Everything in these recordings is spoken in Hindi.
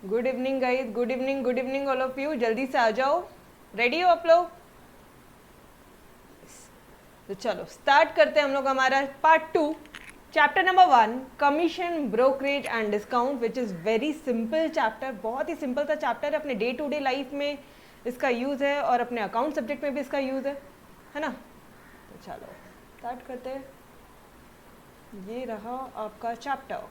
Good evening guys, good evening all of you. जल्दी से आ जाओ। रेडी हो आप लोग? तो चलो स्टार्ट करते हैं हम लोग हमारा part 2 chapter number 1 commission brokerage and discount, which is very simple chapter. बहुत ही सिंपल सा चैप्टर है। अपने डे टू डे लाइफ में इसका यूज़ है और अपने अकाउंट सब्जेक्ट में भी इसका यूज़ है ना। तो चलो स्टार्ट करते हैं। ये रहा आपका चैप्टर।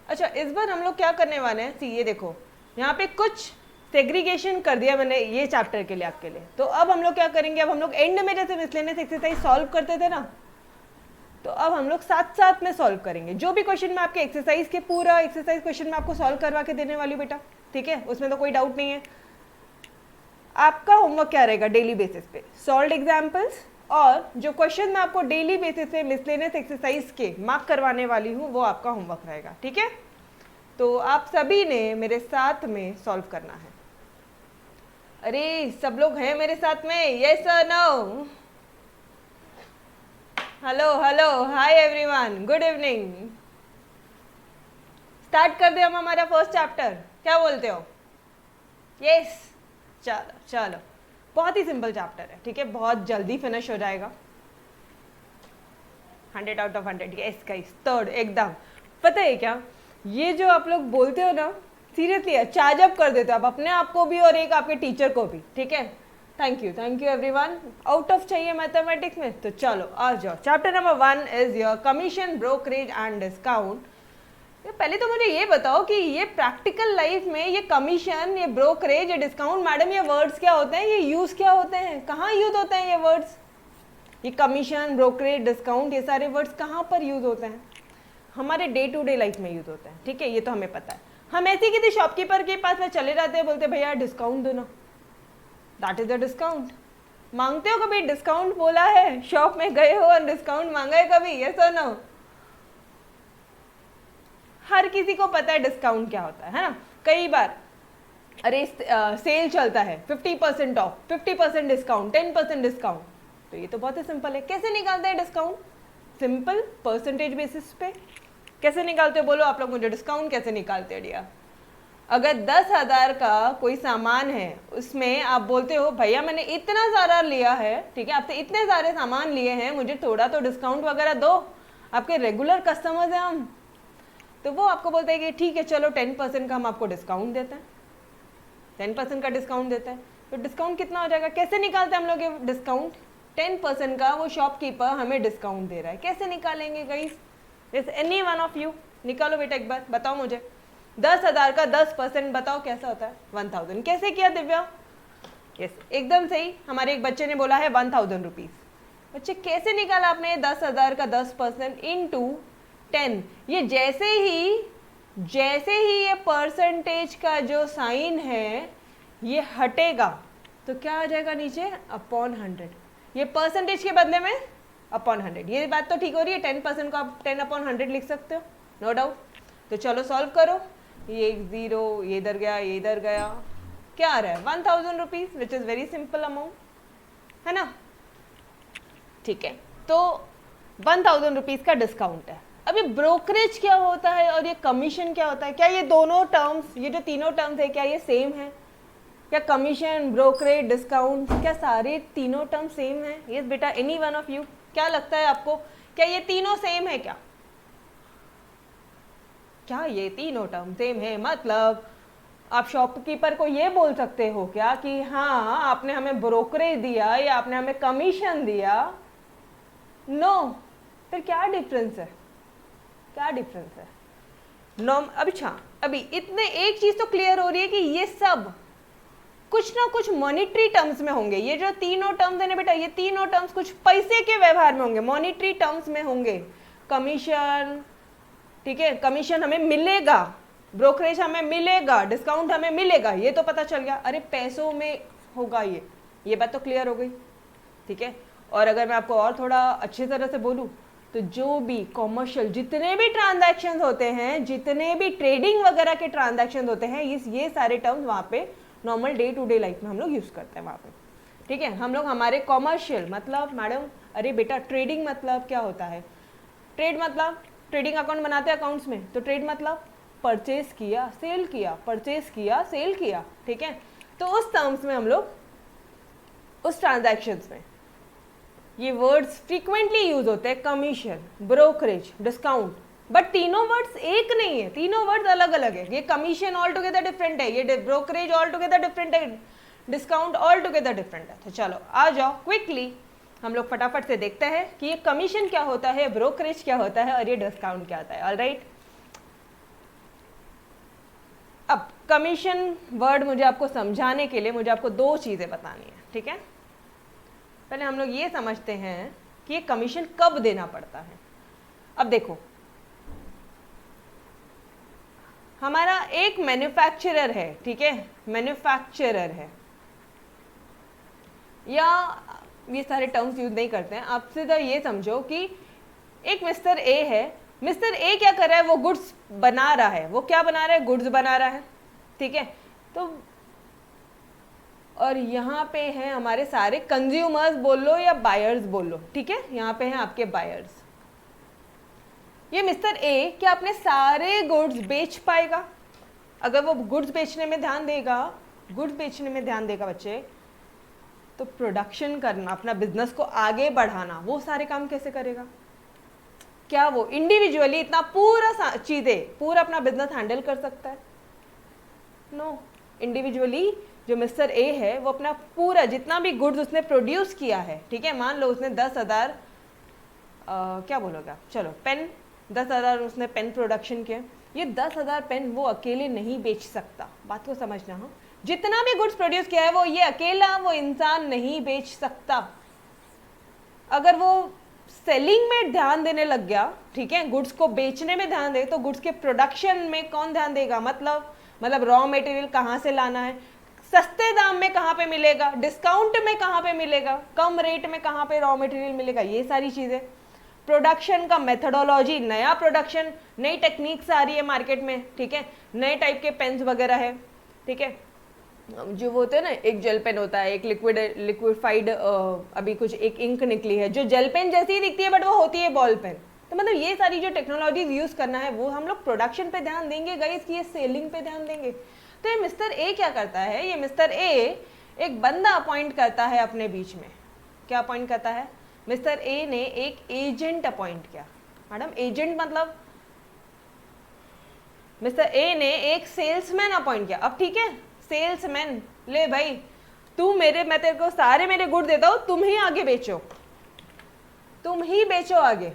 अच्छा, इस बार हम लोग क्या करने वाले हैं, सी ये देखो, यहाँ पे कुछ सेग्रीगेशन कर दिया मैंने ये चैप्टर के लिए आपके लिए। तो अब हम लोग क्या करेंगे, अब हम लोग एंड में जैसे मिसलेनियस एक्सरसाइज सॉल्व करते थे ना, तो अब हम लोग साथ साथ में सॉल्व करेंगे। जो भी क्वेश्चन मैं आपके एक्सरसाइज के पूरा एक्सरसाइज क्वेश्चन में आपको सॉल्व करवा के देने वाली हूँ बेटा, ठीक है, उसमें तो कोई डाउट नहीं है। आपका होमवर्क क्या रहेगा, डेली बेसिस पे सॉल्व एग्जाम्पल्स, और जो क्वेश्चन मैं आपको डेली बेसिस पे मिसलेनियस एक्सरसाइज के मार्क करवाने वाली हूँ वो आपका होमवर्क रहेगा, ठीक है। तो आप सभी ने मेरे साथ में सॉल्व करना है। अरे सब लोग हैं मेरे साथ में? यस और no? Hello hello, hi everyone, good evening. Start कर दे हम हमारा फर्स्ट चैप्टर, क्या बोलते हो? यस, चलो चलो, बहुत ही सिंपल चैप्टर है, ठीक है, बहुत जल्दी फिनिश हो जाएगा। 100 out of 100। Yes guys, third एकदम। पता है क्या, ये जो आप लोग बोलते हो ना, सीरियसली चार्जअप कर देते हो आप अपने आप को भी और एक आपके टीचर को भी, ठीक है। Thank you everyone. Out of चाहिए मैथमेटिक्स में, तो चलो आ जाओ। Chapter number 1 is your commission brokerage and discount. पहले तो मुझे ये बताओ कि ये प्रैक्टिकल लाइफ में ये कमीशन, ये ब्रोकरेज, ये डिस्काउंट, मैडम ये वर्ड्स क्या होते हैं, ये यूज क्या होते हैं, कहाँ यूज होते हैं ये वर्ड्स? ये कमीशन, ब्रोकरेज, डिस्काउंट, ये सारे वर्ड्स कहाँ पर यूज होते हैं? हमारे डे टू डे लाइफ में यूज होते हैं, ठीक है, ये तो हमें पता है। हम ऐसे किसी शॉपकीपर के पास में चले जाते हैं, बोलते भैया डिस्काउंट दो ना, दैट इज द डिस्काउंट। मांगते हो कभी डिस्काउंट? बोला है, शॉप में गए हो और डिस्काउंट मांगा है कभी? यस और नो? हर किसी को पता है डिस्काउंट क्या होता है ना। कई बार अरे सेल चलता है, 50% ऑफ, 50% डिस्काउंट, 10% डिस्काउंट, तो ये तो बहुत ही सिंपल है। कैसे निकालते हैं डिस्काउंट? सिंपल, परसेंटेज बेसिस पे। कैसे निकालते हो बोलो आप लोग मुझे, डिस्काउंट कैसे निकालते हो डिया? अगर 10,000 का कोई सामान है, उसमें आप बोलते हो भैया मैंने इतना सारा लिया है, ठीक है, आपसे इतने सारे सामान लिए हैं, मुझे थोड़ा तो डिस्काउंट वगैरह दो, आपके रेगुलर कस्टमर्स हैं हम। तो वो आपको बोलते हैं कि ठीक है चलो 10% का हम आपको डिस्काउंट देते हैं, 10% का डिस्काउंट देते हैं। तो डिस्काउंट कितना हो जाएगा? कैसे निकालते हैं हम लोग ये डिस्काउंट? 10% का वो शॉपकीपर हमें डिस्काउंट दे रहा है, कैसे निकालेंगे गाइस? जैसे एनी वन ऑफ यू निकालो बेटा, एक बार बताओ मुझे। 10,000 का 10% बताओ कैसा होता है? 1000। कैसे किया दिव्या? यस, एकदम सही। हमारे एक बच्चे ने बोला है 1000 रुपीज। बच्चे कैसे निकाला आपने 10,000 का 10% इंटू 10? ये जैसे ही ये परसेंटेज का जो साइन है ये हटेगा तो क्या आ जाएगा नीचे? अपॉन 100। ये परसेंटेज के बदले में अपॉन 100। ये बात तो ठीक हो रही है, 10% को आप 10/100 लिख सकते हो, नो डाउट। तो चलो सॉल्व करो। ये 0, ये इधर गया, ये इधर गया, क्या आ रहा है? 1000 rupees, which is very simple amount, है ना, ठीक है। तो 1000 रुपीज का डिस्काउंट है। अभी ब्रोकरेज क्या होता है और ये कमीशन क्या होता है? क्या ये दोनों टर्म्स, ये जो तीनों टर्म्स है, क्या ये सेम है? क्या कमीशन, ब्रोकरेज, डिस्काउंट, क्या सारे तीनों टर्म सेम है? यस बेटा, एनी वन ऑफ यू, क्या लगता है आपको, क्या ये तीनों सेम है? क्या ये तीनों टर्म सेम है? मतलब आप शॉपकीपर को ये बोल सकते हो क्या कि हाँ आपने हमें ब्रोकरेज दिया या आपने हमें कमीशन दिया? नो। फिर क्या डिफरेंस है? क्या डिफरेंस है? अच्छा, अभी इतने एक चीज तो क्लियर हो रही है कि ये सब कुछ ना कुछ मॉनिटरी टर्म्स में होंगे। ये जो तीनों टर्म्स है ना बेटा, ये तीनों टर्म्स कुछ पैसे के व्यवहार में होंगे, मॉनिटरी टर्म्स में होंगे। कमीशन, ठीक है, कमीशन हमें मिलेगा, ब्रोकरेज हमें मिलेगा, डिस्काउंट हमें मिलेगा, ये तो पता चल गया। अरे पैसों में होगा ये बात तो क्लियर हो गई, ठीक है। और अगर मैं आपको और थोड़ा अच्छी तरह से बोलूँ तो जो भी कॉमर्शियल जितने भी ट्रांजैक्शंस होते हैं, जितने भी ट्रेडिंग वगैरह के ट्रांजैक्शंस होते हैं, ये सारे टर्म्स वहाँ पे normal day to day life में हम लोग यूज़ करते हैं वहाँ पे, ठीक है। हम लोग हमारे कॉमर्शियल मतलब मैडम, अरे बेटा ट्रेडिंग मतलब क्या होता है? ट्रेड मतलब ट्रेडिंग अकाउंट बनाते हैं अकाउंट्स में, तो ट्रेड मतलब परचेज किया सेल किया, परचेज किया सेल किया, ठीक है। तो उस टर्म्स में हम लोग उस ट्रांजैक्शंस में ये वर्ड्स फ्रीक्वेंटली यूज होते हैं, कमीशन, ब्रोकरेज, डिस्काउंट, बट तीनों वर्ड्स एक नहीं है, तीनों वर्ड्स अलग अलग है। ये कमीशन ऑल टुगेदर डिफरेंट है, ये ब्रोकरेज ऑल टुगेदर डिफरेंट है, डिस्काउंट ऑल टुगेदर डिफरेंट है। तो चलो आ जाओ क्विकली हम लोग फटाफट से देखते हैं कि ये कमीशन क्या होता है, ब्रोकरेज क्या होता है और ये डिस्काउंट क्या होता है। ऑलराइट, अब कमीशन वर्ड मुझे आपको समझाने के लिए मुझे आपको दो चीजें बतानी है, ठीक है। पहले हम लोग ये समझते हैं कि ये कमीशन कब देना पड़ता है। अब देखो, हमारा एक मैन्युफैक्चरर है, ठीक है, मैन्युफैक्चरर है, या ये सारे टर्म्स यूज नहीं करते हैं, आप सीधा ये समझो कि एक मिस्टर ए है, मिस्टर ए क्या कर रहा है, वो गुड्स बना रहा है, वो क्या बना रहा है, गुड्स बना रहा है, ठीक है। तो और यहाँ पे हैं हमारे सारे कंज्यूमर्स बोल लो या बायर्स बोल लो, ठीक है, यहाँ पे हैं आपके बायर्स। ये मिस्टर ए क्या अपने सारे गुड्स बेच पाएगा? अगर वो गुड्स बेचने में ध्यान देगा, गुड्स बेचने में ध्यान देगा बच्चे, तो प्रोडक्शन करना, अपना बिजनेस को आगे बढ़ाना, वो सारे काम कैसे करेगा? क्या वो इंडिविजुअली इतना पूरा चीजें पूरा अपना बिजनेस हैंडल कर सकता है? नो। इंडिविजुअली जो मिस्टर ए है वो अपना पूरा जितना भी गुड्स उसने प्रोड्यूस किया है, ठीक है, मान लो उसने 10,000 क्या बोलोगे आप, चलो पेन 10,000 उसने पेन प्रोडक्शन किया, ये 10,000 पेन वो अकेले नहीं बेच सकता, बात को समझना। हाँ, जितना भी गुड्स प्रोड्यूस किया है वो ये अकेला वो इंसान नहीं बेच सकता। अगर वो सेलिंग में ध्यान देने लग गया, ठीक है, गुड्स को बेचने में ध्यान दे, तो गुड्स के प्रोडक्शन में कौन ध्यान देगा? मतलब रॉ मटेरियल कहाँ से लाना है, सस्ते दाम में कहाँ पे मिलेगा, डिस्काउंट में कहाँ पे मिलेगा, कम रेट में कहाँ पे रॉ मटेरियल मिलेगा, ये सारी चीजें। प्रोडक्शन का मेथोडोलॉजी, नया प्रोडक्शन, नई टेक्निक्स आ रही है मार्केट में, ठीक है, नए टाइप के पेन्स वगैरह है, ठीक है, जो वो होते हैं ना, एक जेल पेन होता है, एक लिक्विफाइड अभी कुछ एक इंक निकली है जो जेल पेन जैसी ही दिखती है बट वो होती है बॉल पेन। तो मतलब ये सारी जो टेक्नोलॉजीज यूज करना है वो हम लोग प्रोडक्शन पे ध्यान देंगे गाइस, कि ये सेलिंग पे ध्यान देंगे। तो ये मिस्टर ए क्या करता है, ये मिस्टर ए एक बंदा अपॉइंट करता है अपने बीच में। क्या अपॉइंट करता है? मिस्टर ए ने एक एजेंट अपॉइंट किया। मैडम एजेंट मतलब मिस्टर ए ने एक सेल्समैन अपॉइंट किया। अब ठीक है, सेल्समैन, ले भाई तू मैं तेरे को सारे मेरे गुड देता हूं, तुम ही आगे बेचो, तुम ही बेचो आगे।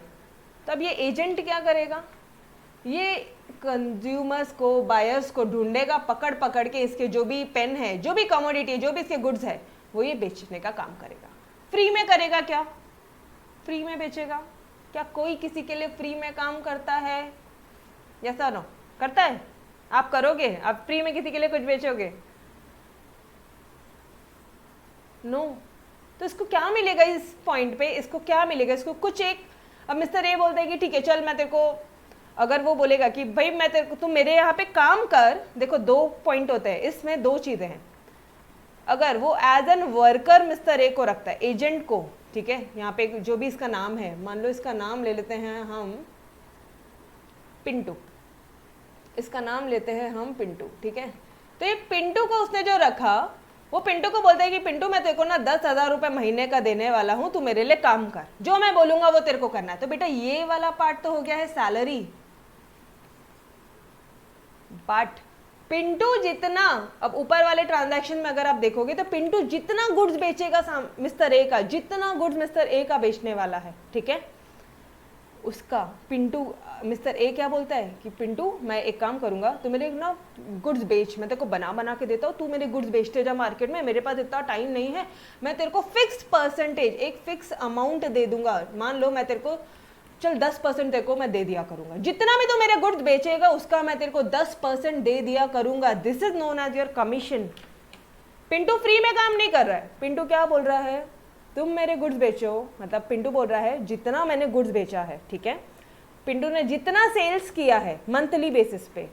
तब ये एजेंट क्या करेगा? ये कंज्यूमर्स को, बायर्स को ढूंढेगा पकड़ पकड़ के, इसके जो भी पेन है, जो भी कमोडिटी, जो भी इसके गुड्स है, वो ये बेचने का काम करेगा। फ्री में करेगा क्या? फ्री में बेचेगा क्या? कोई किसी के लिए फ्री में काम करता है? यस और नो? करता है? आप करोगे? आप फ्री में किसी के लिए कुछ बेचोगे? नो। तो इसको क्या मिलेगा इस पॉइंट पे? इसको क्या मिलेगा? इसको कुछ एक, अब मिस्टर ए बोलता है कि ठीक है चल मैं तेरे को, अगर वो बोलेगा कि भाई मैं तेरे को, तुम मेरे यहाँ पे काम कर, देखो दो पॉइंट होते हैं इसमें, दो चीजें हैं। अगर वो as an worker mister A को रखता है, एजेंट को, ठीक है, यहाँ पे जो भी इसका नाम है, मान लो इसका नाम ले लेते हैं हम पिंटू, इसका नाम लेते हैं हम पिंटू, ठीक है। तो ये पिंटू को उसने जो रखा, वो पिंटू को बोलता है कि पिंटू मैं तेरे को ना 10,000 रुपए महीने का देने वाला हूं, तू मेरे लिए काम कर, जो मैं बोलूंगा वो तेरे को करना है। तो बेटा ये वाला पार्ट तो हो गया है सैलरी, बट पिंटू जितना, अब ऊपर वाले ट्रांजैक्शन में अगर आप देखोगे तो पिंटू जितना गुड्स बेचेगा मिस्टर ए का, जितना गुड्स मिस्टर ए का बेचने वाला है, ठीक है, उसका पिंटू, मिस्टर ए क्या बोलता है कि पिंटू मैं एक काम करूंगा, तू मेरे ना गुड्स बेच, मैं तेरे को बना के देता हूँ, तू मेरे गुड्स बेचते जा मार्केट में, मेरे पास इतना टाइम नहीं है, मैं तेरे को फिक्स परसेंटेज, एक फिक्स अमाउंट दे दूंगा, मान लो मैं तेरे को चल 10% तेरे को मैं दे दिया करूंगा, जितना भी तू मेरे गुड्स बेचेगा उसका मैं तेरे को 10% दे दिया करूंगा, this is known as your commission. Pintu free में काम नहीं कर रहा है, पिंटू क्या बोल रहा है, तुम मेरे गुड्स बेचो, मतलब पिंटू बोल रहा है जितना मैंने गुड्स बेचा है, ठीक है, पिंटू ने जितना सेल्स किया है मंथली बेसिस पे,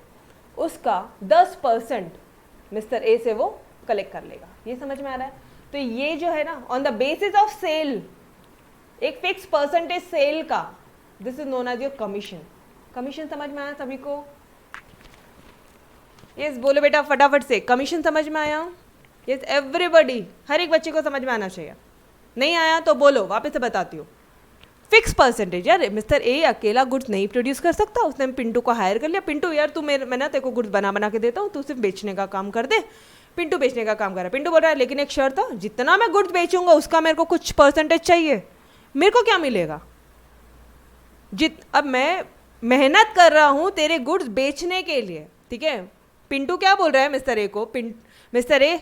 उसका 10% मिस्टर ए से वो कलेक्ट कर लेगा। ये समझ में आ रहा है? तो ये जो है ना, on the basis of sale, एक फिक्स परसेंटेज सेल का, this is known as your commission, commission समझ में आया सभी को? यस बोलो बेटा फटाफट से, कमीशन समझ में आया? यस एवरीबॉडी, हर एक बच्चे को समझ में आना चाहिए। नहीं आया तो बोलो, वापस से बताती हूँ। फिक्स परसेंटेज, यार मिस्टर ए अकेला गुड्स नहीं प्रोड्यूस कर सकता, उसने पिंटू को हायर कर लिया, पिंटू यार तू मैं ना तेरे को गुड्स बना बना के देता हूँ, तू सिर्फ बेचने का काम कर दे। पिंटू बेचने का काम कर रहा है, पिंटू बोल रहा है लेकिन एक शर्त है, जितना मैं गुड्स बेचूंगा उसका मेरे को कुछ परसेंटेज चाहिए। मेरे को क्या मिलेगा? अब मैं मेहनत कर रहा हूँ तेरे गुड्स बेचने के लिए, ठीक है। पिंटू क्या बोल रहा है मिस्टर ए को, मिस्टर ए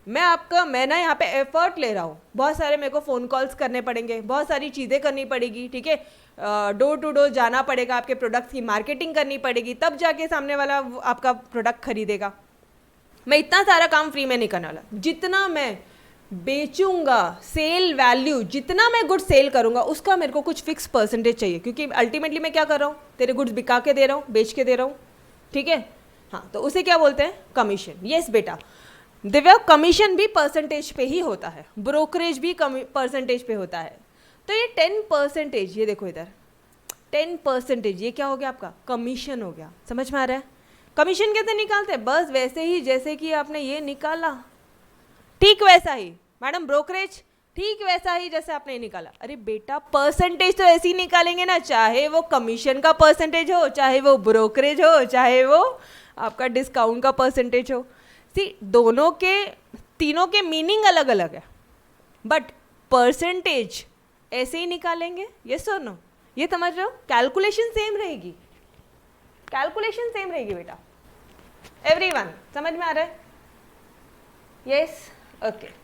मैं ना यहाँ पे एफर्ट ले रहा हूँ, बहुत सारे मेरे को फ़ोन कॉल्स करने पड़ेंगे, बहुत सारी चीज़ें करनी पड़ेगी, ठीक है। डोर टू डोर जाना पड़ेगा, आपके प्रोडक्ट्स की मार्केटिंग करनी पड़ेगी, तब जाके सामने वाला आपका प्रोडक्ट खरीदेगा। मैं इतना सारा काम फ्री में नहीं करने वाला, जितना मैं बेचूंगा, सेल वैल्यू, जितना मैं गुड्स सेल करूंगा उसका मेरे को कुछ फिक्स परसेंटेज चाहिए, क्योंकि अल्टीमेटली मैं क्या कर रहा हूँ, तेरे गुड्स बिका के दे रहा हूँ, बेच के दे रहा हूँ, ठीक है। हाँ, तो उसे क्या बोलते हैं? कमीशन। यस बेटा दिव्या, कमीशन भी परसेंटेज पे ही होता है, ब्रोकरेज भी परसेंटेज पे होता है। तो ये 10%, ये देखो इधर 10%, ये क्या हो गया आपका? कमीशन हो गया। समझ में आ रहा है? कमीशन कैसे निकालते हैं? बस वैसे ही जैसे कि आपने ये निकाला, ठीक वैसा ही। मैडम ब्रोकरेज ठीक वैसा ही जैसे आपने निकाला। अरे बेटा परसेंटेज तो ऐसे ही निकालेंगे ना, चाहे वो कमीशन का परसेंटेज हो, चाहे वो ब्रोकरेज हो, चाहे वो आपका डिस्काउंट का परसेंटेज हो। सी दोनों के, तीनों के मीनिंग अलग अलग है, बट परसेंटेज ऐसे ही निकालेंगे। यस और नो? ये समझ रहे हो? कैलकुलेशन सेम रहेगी, कैलकुलेशन सेम रहेगी बेटा। एवरीवन समझ में आ रहा है? Yes okay.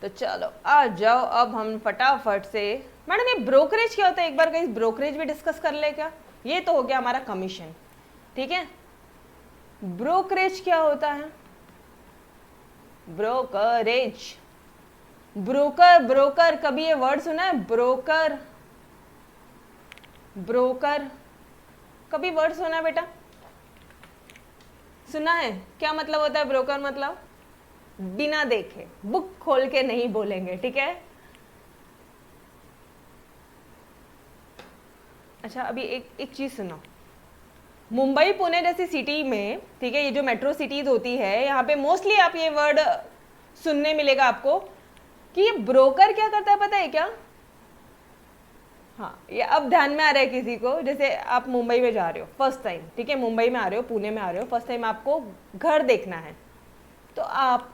तो चलो आ जाओ, अब हम फटाफट से, मैडम ये ब्रोकरेज क्या होता है, एक बार कहीं ब्रोकरेज भी डिस्कस कर ले क्या? ये तो हो गया हमारा कमीशन, ठीक है। ब्रोकरेज क्या होता है? ब्रोकरेज, ब्रोकर, ब्रोकर कभी ये वर्ड सुना है? ब्रोकर, ब्रोकर कभी वर्ड सुना है बेटा? सुना है? क्या मतलब होता है ब्रोकर? मतलब बिना देखे, बुक खोल के नहीं बोलेंगे, ठीक है। अच्छा अभी एक चीज सुनो, मुंबई पुणे जैसी सिटी में, ठीक है, ये जो मेट्रो सिटीज होती है, यहाँ पे मोस्टली आप ये वर्ड सुनने मिलेगा आपको कि ये ब्रोकर क्या करता है, पता है क्या? हाँ, ये अब ध्यान में आ रहा है किसी को? जैसे आप मुंबई में जा रहे हो फर्स्ट टाइम, ठीक है, मुंबई में आ रहे हो, पुणे में आ रहे हो, फर्स्ट टाइम आपको घर देखना है, तो आप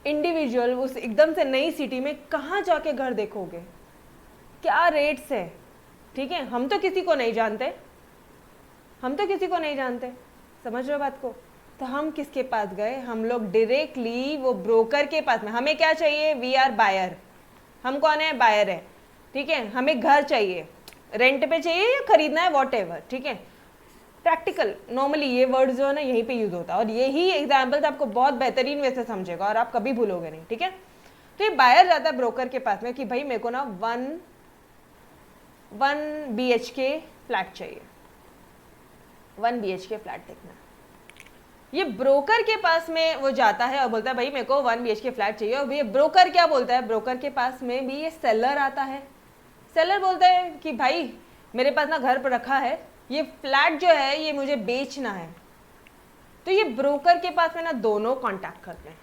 इंडिविजुअल उस एकदम से नई सिटी में कहाँ जाके घर देखोगे? क्या रेट्स है, ठीक है। हम तो किसी को नहीं जानते, हम तो किसी को नहीं जानते, समझ रहे हो बात को? तो हम किसके पास गए? हम लोग डायरेक्टली वो ब्रोकर के पास में। हमें क्या चाहिए? We are buyer. हम कौन है? बायर है, ठीक है। हमें घर चाहिए, रेंट पे चाहिए या खरीदना है, वॉट एवर, ठीक है। प्रैक्टिकल नॉर्मली ये वर्ड जो है ना यहीं पे यूज होता है, और यही एग्जाम्पल्स आपको बहुत बेहतरीन वे से समझेगा और आप कभी भूलोगे नहीं, ठीक है। तो ये बायर जाता है ब्रोकर के पास में कि भाई मेरे को ना 1 BHK फ्लैट चाहिए, 1 BHK फ्लैट देखना है। ये ब्रोकर के पास में वो जाता है और बोलता है भाई मेरे को 1 BHK फ्लैट चाहिए। और ये ब्रोकर क्या बोलता है? ब्रोकर के पास में भी ये सेलर आता है, सेलर बोलता है कि भाई मेरे पास ना घर पर रखा है, ये फ्लैट जो है ये मुझे बेचना है। तो ये ब्रोकर के पास में ना दोनों कांटेक्ट करते हैं।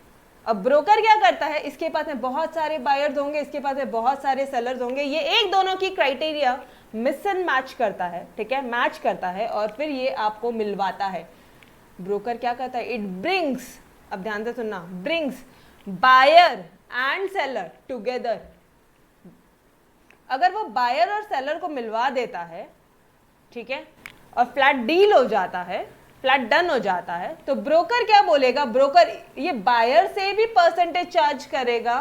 अब ब्रोकर क्या करता है? इसके पास में बहुत सारे बायर्स होंगे, इसके पास में बहुत सारे सेलर्स होंगे, ये एक दोनों की क्राइटेरिया मिस एंड मैच करता है, ठीक है, मैच करता है, और फिर ये आपको मिलवाता है। ब्रोकर क्या करता है? इट ब्रिंग्स, अब ध्यान से सुनना, brings buyer and seller together. अगर वो बायर और सेलर को मिलवा देता है, ठीक है, और फ्लैट डील हो जाता है, फ्लैट डन हो जाता है, तो ब्रोकर क्या बोलेगा? ब्रोकर ये बायर से भी परसेंटेज चार्ज करेगा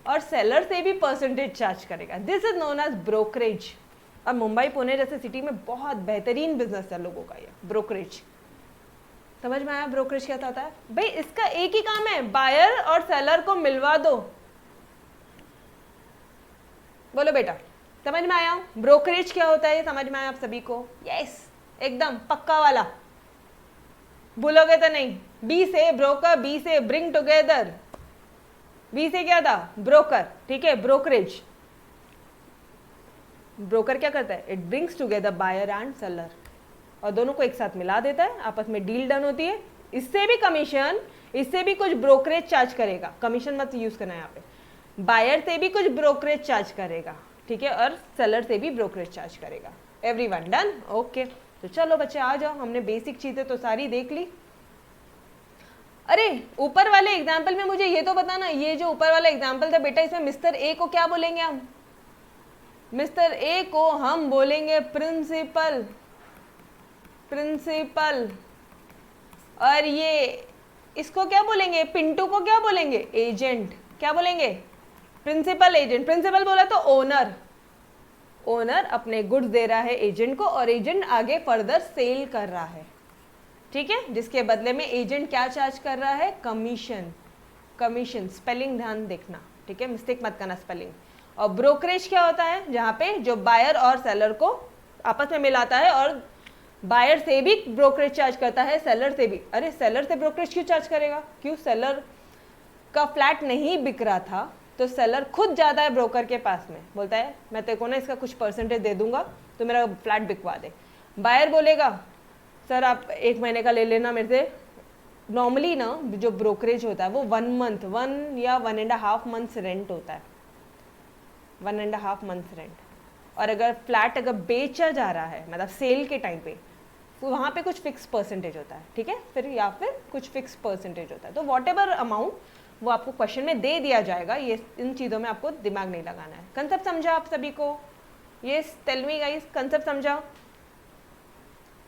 और सेलर से भी परसेंटेज चार्ज करेगा। This is known as brokerage. अब मुंबई पुणे जैसे सिटी में बहुत बेहतरीन बिजनेस है लोगों का ये ब्रोकरेज। समझ में आया ब्रोकरेज क्या होता है? भाई इसका एक ही काम है, बायर और सेलर को मिलवा दो। बोलो बेटा, समझ में आया? ब्रोकरेज क्या होता है ये समझ में आया आप सभी को? यस, एकदम पक्का वाला, भूलोगे तो नहीं। बी से ब्रोकर, बी से ब्रिंग टुगेदर, बी से क्या था? ब्रोकर, ठीक है, ब्रोकरेज। ब्रोकर क्या करता है, it brings together buyer and seller, और दोनों को एक साथ मिला देता है, आपस में डील डन होती है। इससे भी कमीशन, इससे भी कुछ ब्रोकरेज चार्ज करेगा, कमीशन मत यूज करना यहाँ पे, बायर से भी कुछ ब्रोकरेज चार्ज करेगा, ठीक है, और सेलर से भी ब्रोकरेज चार्ज करेगा। Everyone done? ओके, तो चलो बच्चे आ जाओ, हमने बेसिक चीजें तो सारी देख ली। अरे ऊपर वाले एग्जाम्पल में मुझे ये तो बताना, ये जो ऊपर वाला एग्जाम्पल था बेटा, इसमें मिस्टर ए को क्या बोलेंगे हम? मिस्टर ए को हम बोलेंगे प्रिंसिपल, प्रिंसिपल, और ये इसको क्या बोलेंगे, पिंटू को क्या बोलेंगे, एजेंट। क्या बोलेंगे? Principal agent. प्रिंसिपल बोला तो ओनर, ओनर अपने गुड्स दे रहा है एजेंट को, और एजेंट आगे फर्दर सेल कर रहा है, ठीक है, जिसके बदले में एजेंट क्या चार्ज कर रहा है, कमीशन। कमीशन, स्पेलिंग ध्यान देखना, ठीक है, मिस्टेक मत करना स्पेलिंग। और ब्रोकरेज क्या होता है, जहां पे जो बायर और सेलर को आपस में मिलाता है, और बायर से भी ब्रोकरेज चार्ज करता है, सेलर से भी। अरे सेलर से ब्रोकरेज क्यों चार्ज करेगा? क्यों? सेलर का फ्लैट नहीं बिक रहा था, तो सेलर खुद जाता है ब्रोकर के पास में, बोलता है मैं तेरे को ना इसका कुछ परसेंटेज दे दूंगा, तो मेरा फ्लैट बिकवा दे। बायर बोलेगा सर आप 1 महीने का ले लेना मेरे से। नॉर्मली ना जो ब्रोकरेज होता है वो 1 मंथ, 1 या 1.5 मंथ्स रेंट होता है, 1.5 मंथ्स रेंट। और अगर फ्लैट अगर बेचा जा रहा है, मतलब सेल के टाइम पे, तो वहाँ पे कुछ फिक्स परसेंटेज होता है, ठीक है, फिर या फिर कुछ फिक्स परसेंटेज होता है। तो वॉट एवर अमाउंट वो आपको क्वेश्चन में दे दिया जाएगा, ये इन चीज़ों में आपको दिमाग नहीं लगाना है। कंसेप्ट समझा आप सभी को? ये टेल मी गाइस, कंसेप्ट समझा?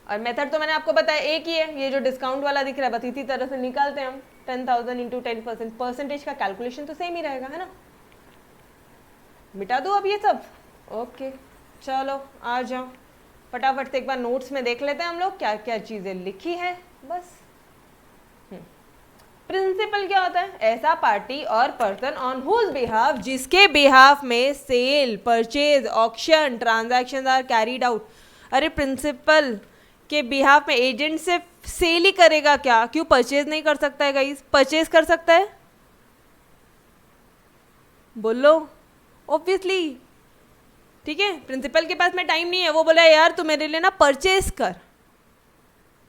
और मेथड तो मैंने आपको बताया एक ही है, ये जो डिस्काउंट वाला दिख रहा है बस इसी तरह से निकालते हैं हम, 10,000 इंटू 10%, परसेंटेज का कैलकुलेशन तो सेम ही रहेगा, है ना। मिटा दो अब ये सब। ओके चलो आ जाओ, फटाफट से एक बार नोट्स में देख लेते हैं हम लोग क्या क्या चीज़ें लिखी है बस। प्रिंसिपल क्या होता है? ऐसा पार्टी और पर्सन ऑन हुज बिहाफ, जिसके बिहाफ में sale, purchase, auction, transactions are carried out. अरे प्रिंसिपल के बिहाफ में एजेंट से सेल ही करेगा क्या? क्यों परचेज नहीं कर सकता है गाइस? परचेज कर सकता है, बोलो ऑब्वियसली, ठीक है। प्रिंसिपल के पास में टाइम नहीं है, वो बोला यार तू मेरे लिए ना परचेज कर,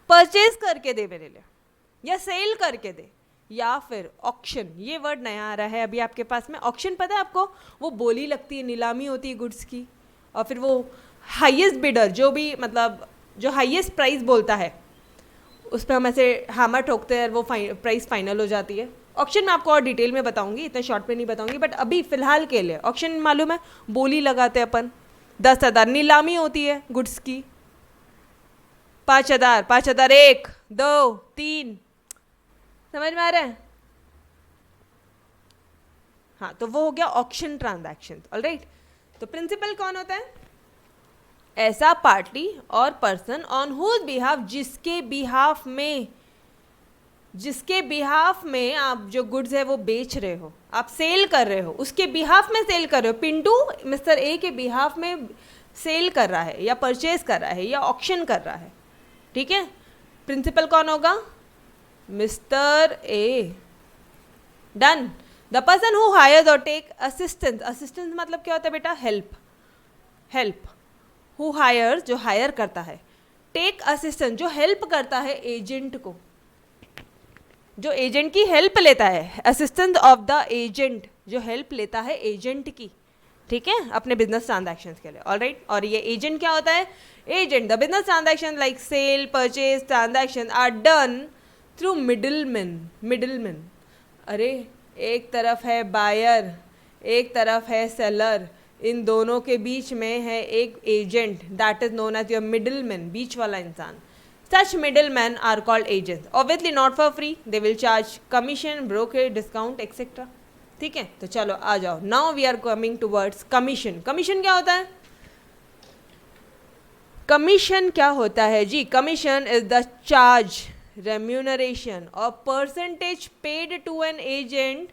परचेज करके दे मेरे लिए, या सेल करके दे, या फिर ऑक्शन। ये वर्ड नया आ रहा है अभी आपके पास में। ऑक्शन पता है आपको? वो बोली लगती है, नीलामी होती है गुड्स की, और फिर वो हाईएस्ट बिडर जो भी मतलब जो हाईएस्ट प्राइस बोलता है उस पर हम ऐसे हैमर ठोकते हैं, वो प्राइस फाइनल हो जाती है। ऑक्शन में आपको और डिटेल में बताऊंगी, इतने शॉर्ट में नहीं बताऊंगी, बट अभी फिलहाल के लिए ऑक्शन मालूम है, बोली लगाते हैं अपन। 10,000 नीलामी होती है गुड्स की, 5,000, 5,000 1, 2, 3, समझ में आ रहा है? हाँ, तो वो हो गया ऑक्शन ट्रांजैक्शन, ऑलराइट। तो प्रिंसिपल कौन होता है? ऐसा पार्टी और पर्सन ऑन हुज बिहाफ, जिसके बिहाफ में आप जो गुड्स है वो बेच रहे हो, आप सेल कर रहे हो, उसके बिहाफ में सेल कर रहे हो। पिंटू मिस्टर ए के बिहाफ में सेल कर रहा है, या परचेज कर रहा है, या ऑक्शन कर रहा है, ठीक है। प्रिंसिपल कौन होगा? Mister A. Done. The person who hires और टेक असिस्टेंस, असिस्टेंस मतलब क्या होता है बेटा? Help, help. हु हायर्स जो हायर करता है, टेक असिस्टेंस जो हेल्प करता है एजेंट को, जो एजेंट की हेल्प लेता है, असिस्टेंस ऑफ द एजेंट जो हेल्प लेता है एजेंट की, ठीक है, अपने बिजनेस ट्रांजैक्शंस के लिए, ऑलराइट। और ये एजेंट क्या होता है? Agent, the business transaction like sale, purchase transaction are done through middleman, middleman. अरे एक तरफ है बायर, एक तरफ है सेलर, इन दोनों के बीच में है एक agent, that is known as your middleman, बीच वाला इंसान। Such middlemen are called agents. Obviously not for free. They will charge commission, brokerage, discount, etc. ठीक है, तो चलो आ जाओ। Now we are coming towards commission. Commission क्या होता है? Commission क्या होता है जी? Commission is the charge, remuneration or percentage paid to an agent.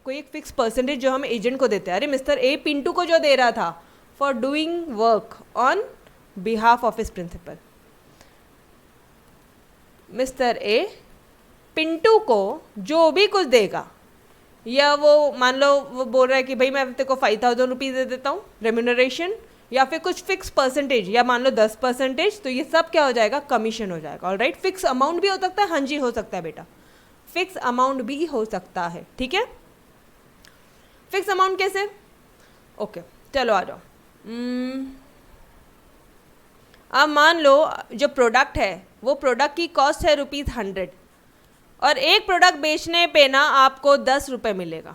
कोई एक फिक्स परसेंटेज जो हम एजेंट को देते हैं। अरे मिस्टर ए पिंटू को जो दे रहा था for doing work on behalf of his principal. Mister A Pintu को जो भी कुछ देगा, या वो मान लो वो बोल रहा है कि भाई मैं तेरे को 5,000 रुपीज़ दे देता हूँ रेम्यूनरेशन या फिर कुछ फिक्स परसेंटेज, या मान लो 10%, तो ये सब क्या हो जाएगा, कमीशन हो जाएगा। ऑलराइट, फिक्स अमाउंट भी हो सकता है, हाँ जी हो सकता है बेटा, फिक्स अमाउंट भी हो सकता है। ठीक है, फिक्स अमाउंट कैसे, ओके चलो आ जाओ। अब मान लो जो प्रोडक्ट है वो प्रोडक्ट की कॉस्ट है ₹100 और एक प्रोडक्ट बेचने पे ना आपको 10 रुपये मिलेगा।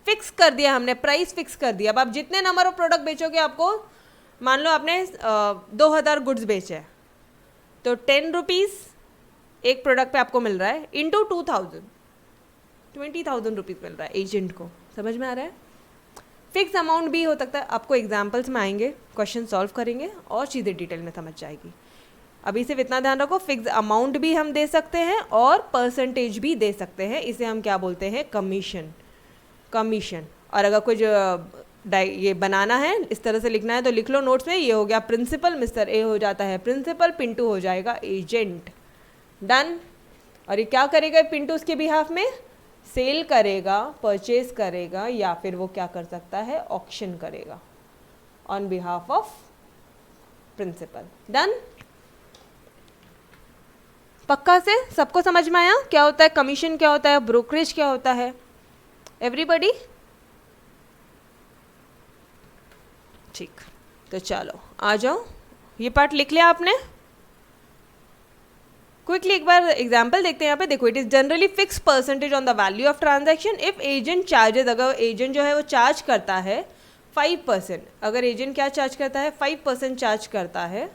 फिक्स कर दिया हमने, प्राइस फिक्स कर दिया। अब आप जितने नंबर ऑफ प्रोडक्ट बेचोगे, आपको मान लो आपने 2000 गुड्स बेचे हैं, तो 10 रुपीज़ एक प्रोडक्ट पे आपको मिल रहा है, इंटू 2000, 20,000 रुपीज़ मिल रहा है एजेंट को। समझ में आ रहा है? फिक्स अमाउंट भी हो सकता है, आपको एग्जाम्पल्स में आएंगे, क्वेश्चन सॉल्व करेंगे और चीज़ें डिटेल में समझ जाएगी। अभी सिर्फ इतना ध्यान रखो, फिक्स अमाउंट भी हम दे सकते हैं और परसेंटेज भी दे सकते हैं, इसे हम क्या बोलते हैं, कमीशन। कमीशन। और अगर कुछ ये बनाना है, इस तरह से लिखना है तो लिख लो नोट्स में। ये हो गया प्रिंसिपल, मिस्टर ए हो जाता है प्रिंसिपल, पिंटू हो जाएगा एजेंट। डन। और ये क्या करेगा पिंटू उसके बिहाफ में, सेल करेगा, परचेज करेगा, या फिर वो क्या कर सकता है, ऑक्शन करेगा on behalf of principal. Done. पक्का से सबको समझ में आया क्या होता है कमीशन, क्या होता है ब्रोकरेज, क्या होता है? एवरीबॉडी ठीक, तो चलो आ जाओ, ये पार्ट लिख लिया आपने। क्विकली एक बार एग्जाम्पल देखते हैं यहाँ पे। देखो, it is generally fix percentage on the value of transaction if agent charges, अगर एजेंट जो है वो चार्ज करता है 5%, अगर एजेंट क्या चार्ज करता है, 5% चार्ज करता है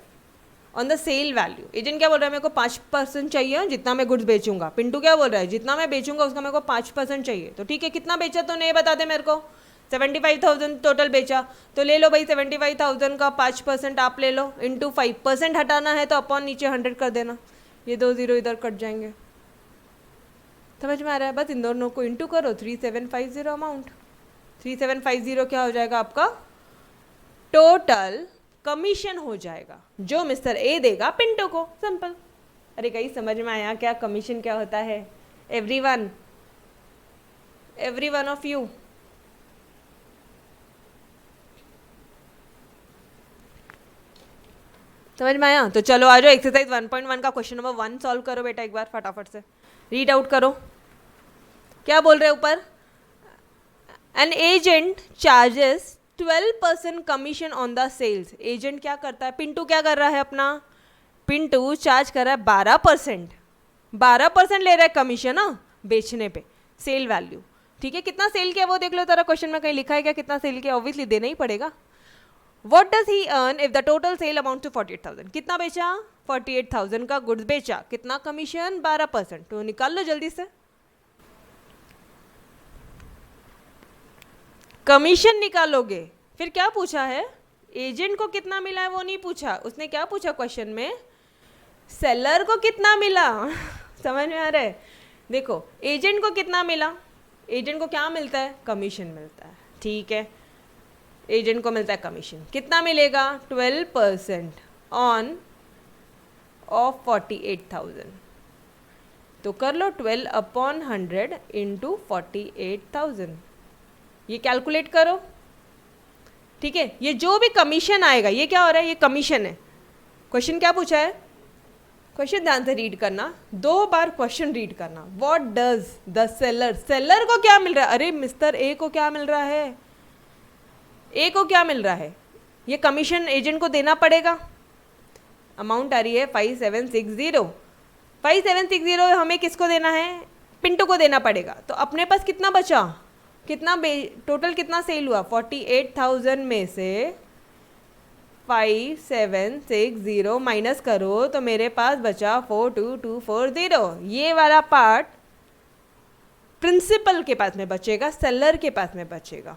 on the sale value. Agent क्या बोल रहा है, मेरे को 5% चाहिए जितना मैं गुड्स बेचूंगा। पिंटू क्या बोल रहा है, जितना मैं बेचूंगा उसका मेरे को 5% चाहिए। तो ठीक है, कितना बेचा तो नहीं बता दे मेरे को, 75,000 टोटल बेचा, तो ले लो भाई 75,000 का 5% आप ले लो, इंटू 5% हटाना है तो अपॉन नीचे 100 कर देना, ये 2 0 इधर कट जाएंगे। समझ में आ रहा है? बस इन दोनों को इंटू करो, 3750 अमाउंट। 3750 क्या हो जाएगा आपका टोटल कमीशन हो जाएगा, जो मिस्टर ए देगा पिंटू को। सिंपल। अरे कहीं समझ में आया क्या कमीशन क्या होता है? Everyone, every one of you. समझ में आया? तो चलो आ जाओ, एक्सरसाइज 1.1 का क्वेश्चन नंबर 1 सॉल्व करो बेटा एक बार फटाफट से, रीड आउट करो। क्या बोल रहे हैं ऊपर? An agent charges 12% commission on the sales. Agent क्या करता है, पिंटू क्या कर रहा है अपना, पिंटू चार्ज कर रहा है 12%, 12% ले रहा है कमीशन ना बेचने पे, सेल वैल्यू। ठीक है, कितना सेल किया वो देख लो जरा, क्वेश्चन में कहीं लिखा है क्या कितना सेल किया? ऑब्वियसली देना ही पड़ेगा। What does he earn if the total sale amount to 48,000? कितना बेचा? 48,000 का गुड्स बेचा, कितना कमीशन? 12%। तो निकाल लो जल्दी से, कमीशन निकालोगे। फिर क्या पूछा है, एजेंट को कितना मिला है वो नहीं पूछा, उसने क्या पूछा क्वेश्चन में, सेलर को कितना मिला। समझ में आ रहा है? देखो, एजेंट को कितना मिला, एजेंट को क्या मिलता है, कमीशन मिलता है। ठीक है, एजेंट को मिलता है कमीशन, कितना मिलेगा, 12% ऑन ऑफ 48,000। तो कर लो 12/100 इंटू 48,000, ये कैलकुलेट करो। ठीक है, ये जो भी कमीशन आएगा, ये क्या हो रहा है, ये कमीशन है। क्वेश्चन क्या पूछा है, क्वेश्चन ध्यान से रीड करना, 2 बार क्वेश्चन रीड करना। What does the seller, seller को क्या मिल रहा है, अरे मिस्टर ए को क्या मिल रहा है, ए को क्या मिल रहा है, ये कमीशन एजेंट को देना पड़ेगा। अमाउंट आ रही है 5760, 5760 हमें किसको देना है, पिंटू को देना पड़ेगा। तो अपने पास कितना बचा, कितना टोटल कितना सेल हुआ, 48,000 में से 5760 माइनस करो तो मेरे पास बचा 42240। ये वाला पार्ट प्रिंसिपल के पास में बचेगा, सेलर के पास में बचेगा।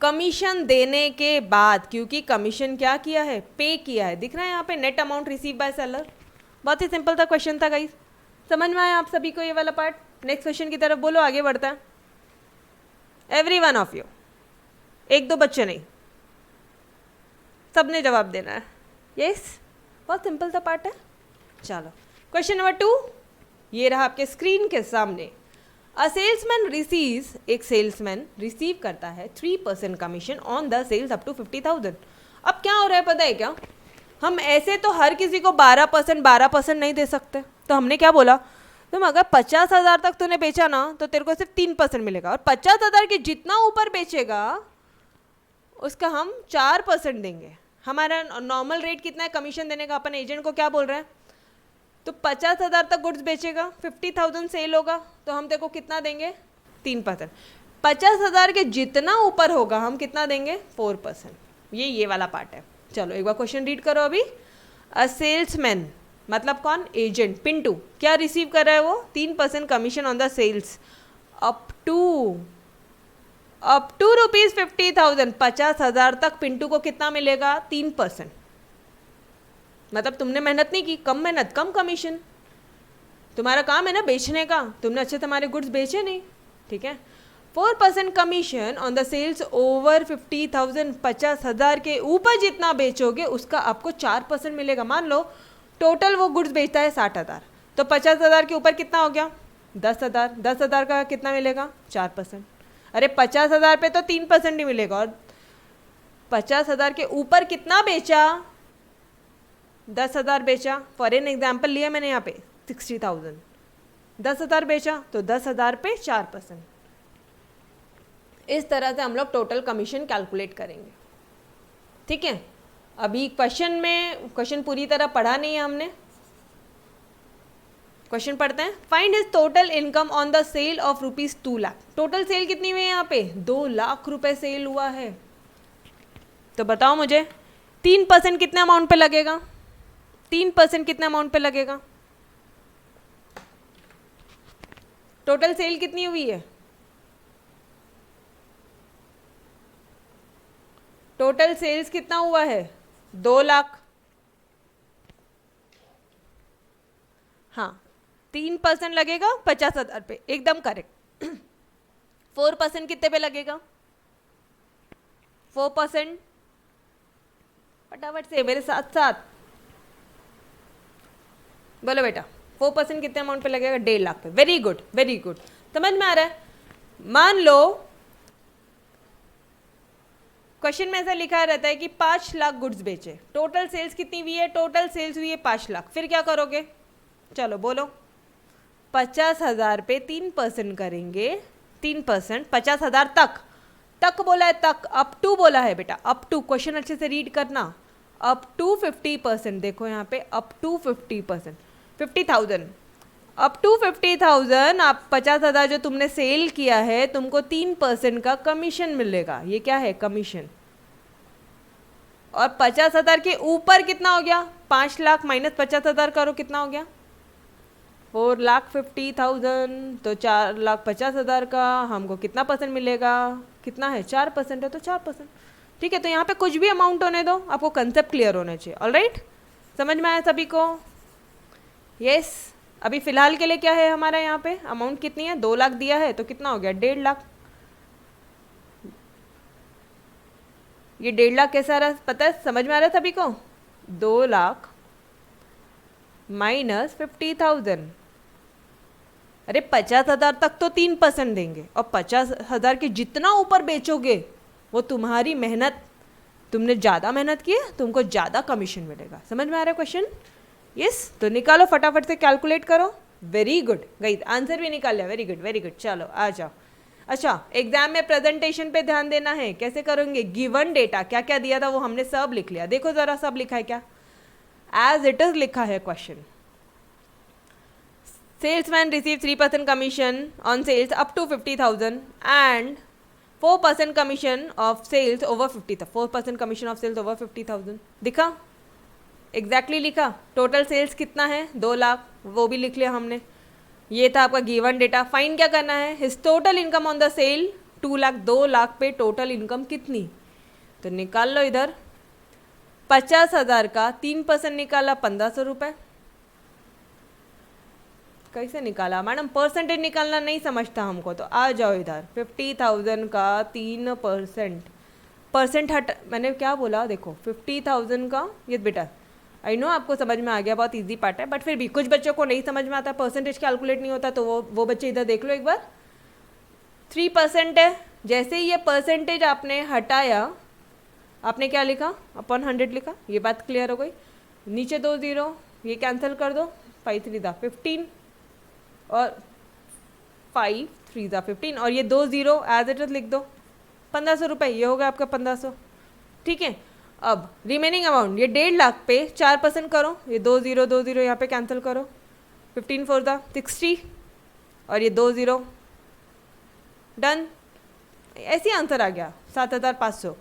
कमीशन देने के बाद, क्योंकि कमीशन क्या किया है, पे किया है, दिख रहा है यहाँ पे, net amount receive by seller. बहुत ही सिंपल था क्वेश्चन था गाइस, समझ में आया आप सभी को ये वाला पार्ट? नेक्स्ट क्वेश्चन की तरफ बोलो, आगे बढ़ता है। एवरी वन ऑफ यू, 1-2 बच्चे नहीं, सबने जवाब देना है। यस, बहुत सिंपल सा पार्ट है। चलो क्वेश्चन नंबर 2, ये रहा आपके स्क्रीन के सामने। अ सेल्समैन रिसीव्स, एक सेल्समैन रिसीव करता है 3% commission on the sales up to 50,000। अब क्या हो रहा है पता है क्या, हम ऐसे तो हर किसी को 12% नहीं दे सकते, तो हमने क्या बोला, तुम अगर 50,000 तक तूने बेचा ना तो तेरे को सिर्फ 3% मिलेगा, और 50,000 के जितना ऊपर बेचेगा उसका हम 4% देंगे। हमारा नॉर्मल रेट कितना है कमीशन देने का, अपन एजेंट को क्या बोल रहे हैं, तो 50,000 तक गुड्स बेचेगा, 50,000 सेल होगा, तो हम तेरे को कितना देंगे, 3%। 50,000 के जितना ऊपर होगा हम कितना देंगे, 4%। ये वाला पार्ट है। चलो एक बार क्वेश्चन रीड करो अभी। अ सेल्समैन मतलब कौन, एजेंट पिंटू, क्या रिसीव कर रहा है वो, 3% commission on the sales up to ₹50,000। 50,000 तक पिंटू को कितना मिलेगा, 3%। मतलब तुमने मेहनत नहीं की, कम मेहनत कम कमीशन, तुम्हारा काम है ना बेचने का, तुमने अच्छे तुम्हारे गुड्स बेचे नहीं, ठीक है। 4% commission on the sales over 50,000। 50,000 के ऊपर जितना बेचोगे उसका आपको 4% मिलेगा। मान लो टोटल वो गुड्स बेचता है 60,000, तो 50,000 के ऊपर कितना हो गया, 10,000। 10,000 का कितना मिलेगा, 4%। अरे 50,000 पे तो 3% ही मिलेगा, और 50,000 के ऊपर कितना बेचा, 10,000 बेचा। फॉर एन एग्जाम्पल लिया मैंने यहाँ पे 60,000, 10,000 बेचा तो 10,000 पे 4%। इस तरह से हम लोग टोटल कमीशन कैलकुलेट करेंगे, ठीक है। अभी क्वेश्चन पूरी तरह पढ़ा नहीं है हमने, क्वेश्चन पढ़ते हैं। Find his total income on the sale of ₹2 lakh. Total sale कितनी हुई है यहाँ पे, 2 लाख रुपए सेल हुआ है, तो बताओ मुझे 3% कितने अमाउंट पे लगेगा, 3% कितने अमाउंट पे लगेगा, टोटल सेल कितनी हुई है, टोटल सेल्स कितना हुआ है, 2 लाख। हाँ 3% लगेगा 50,000 पे, एकदम करेक्ट। 4% कितने पे लगेगा, 4%, फटाफट से मेरे साथ साथ बोलो बेटा, 4% कितने अमाउंट पे लगेगा, 1.5 लाख पे। वेरी गुड वेरी गुड, समझ में आ रहा है। मान लो क्वेश्चन में ऐसा लिखा रहता है कि 5 लाख गुड्स बेचे, टोटल सेल्स कितनी हुई है, टोटल सेल्स हुई है 5 लाख, फिर क्या करोगे, चलो बोलो। 50,000 पे 3% करेंगे, 3%, 50,000 तक बोला है, तक, अप टू बोला है बेटा, अप टू। क्वेश्चन अच्छे से रीड करना, अप टू 50%, देखो यहाँ पे अप टू 50%, 50,000 अप टू 50,000। आप 50,000 जो तुमने सेल किया है, तुमको 3% का कमीशन मिलेगा, ये क्या है, कमीशन। और 50,000 के ऊपर कितना हो गया, 5 लाख माइनस 50,000 करो, कितना हो गया, 4,50,000। तो 4,50,000 का हमको कितना परसेंट मिलेगा, कितना है, 4% है, तो 4%, ठीक है। तो यहाँ पे कुछ भी अमाउंट होने दो, आपको कंसेप्ट क्लियर होना चाहिए। ऑलराइट, समझ में आया सभी को, यस। अभी फिलहाल के लिए क्या है हमारा, यहाँ पे अमाउंट कितनी है, 2 लाख दिया है, तो कितना हो गया, 1.5 लाख। ये 1.5 लाख कैसा आ रहा है पता है, समझ में आ रहा है सभी को, 2 लाख माइनस 50,000। अरे 50,000 तक तो 3% देंगे, और 50,000 के जितना ऊपर बेचोगे वो तुम्हारी मेहनत, तुमने ज़्यादा मेहनत की है, तुमको ज़्यादा कमीशन मिलेगा। समझ में आ रहा है क्वेश्चन, यस। तो निकालो फटाफट से, कैलकुलेट करो। वेरी गुड, गई आंसर भी निकाल लिया, वेरी गुड वेरी गुड। चलो आ जाओ। अच्छा, एग्जाम में प्रेजेंटेशन पे ध्यान देना है, कैसे करेंगे, गिवन डेटा क्या क्या दिया था वो हमने सब लिख लिया, देखो जरा सब लिखा है क्या, एज इट इज लिखा है question. Salesman receive 3% commission on sales up to 50,000 and 4% commission of sales over 50,000। 4% commission of sales over 50,000 दिखा, एग्जैक्टली लिखा। टोटल सेल्स कितना है, 2 लाख, वो भी लिख लिया हमने। ये था आपका गिवन डेटा। फाइन क्या करना है, his total income on the sale 2 lakh. 2 lakh पे टोटल इनकम कितनी, तो निकाल लो इधर। 50,000 का 3% निकाला, 1,500 रुपये। कैसे निकाला मैडम, परसेंटेज निकालना नहीं समझता हमको, तो आ जाओ इधर। 50,000 का 3%, परसेंट हट, मैंने क्या बोला देखो, 50,000 का, ये बेटा आई नो आपको समझ में आ गया, बहुत इजी पार्ट है, बट फिर भी कुछ बच्चों को नहीं समझ में आता, परसेंटेज कैलकुलेट नहीं होता, तो वो बच्चे इधर देख लो एक बार। 3% है, जैसे ही ये परसेंटेज आपने हटाया, आपने क्या लिखा, अपॉन 100 लिखा, ये बात क्लियर हो गई। नीचे 2 0, ये कैंसिल कर दो, 5 3 दा 15 और 5 3 दा 15 और ये 2 0 एज इट इज लिख दो, 1500 रुपये, ये हो गया आपका 1500। ठीक है, अब रिमेनिंग अमाउंट ये 1.5 लाख पे 4% करो, ये 2 0 यहाँ पे कैंसिल करो, 15 4 दा 60 और ये 2 0, डन। ऐसे आंसर आ गया 7500।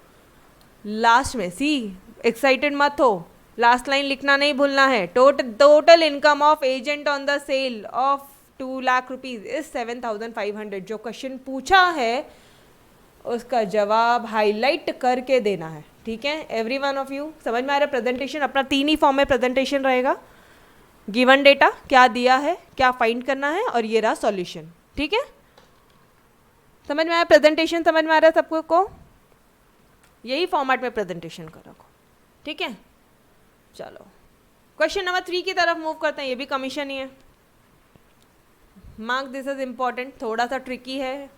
लास्ट में सी, एक्साइटेड मत हो, लास्ट लाइन लिखना नहीं भूलना है। Total income of agent on the sale of 2 lakh rupees is 7500। जो क्वेश्चन पूछा है उसका जवाब हाईलाइट करके देना है। ठीक है, एवरी वन ऑफ यू समझ में आ रहा है? प्रेजेंटेशन अपना 3 ही फॉर्म में प्रेजेंटेशन रहेगा, गिवन डेटा क्या दिया है, क्या फाइंड करना है, और ये रहा सॉल्यूशन। ठीक है, समझ में आया? प्रेजेंटेशन समझ में आ रहा है सबको को? यही फॉर्मेट में प्रेजेंटेशन करो। ठीक है, चलो क्वेश्चन नंबर 3 की तरफ मूव करते हैं। ये भी कमीशन ही है, मार्क दिस इज इम्पॉर्टेंट, थोड़ा सा ट्रिकी है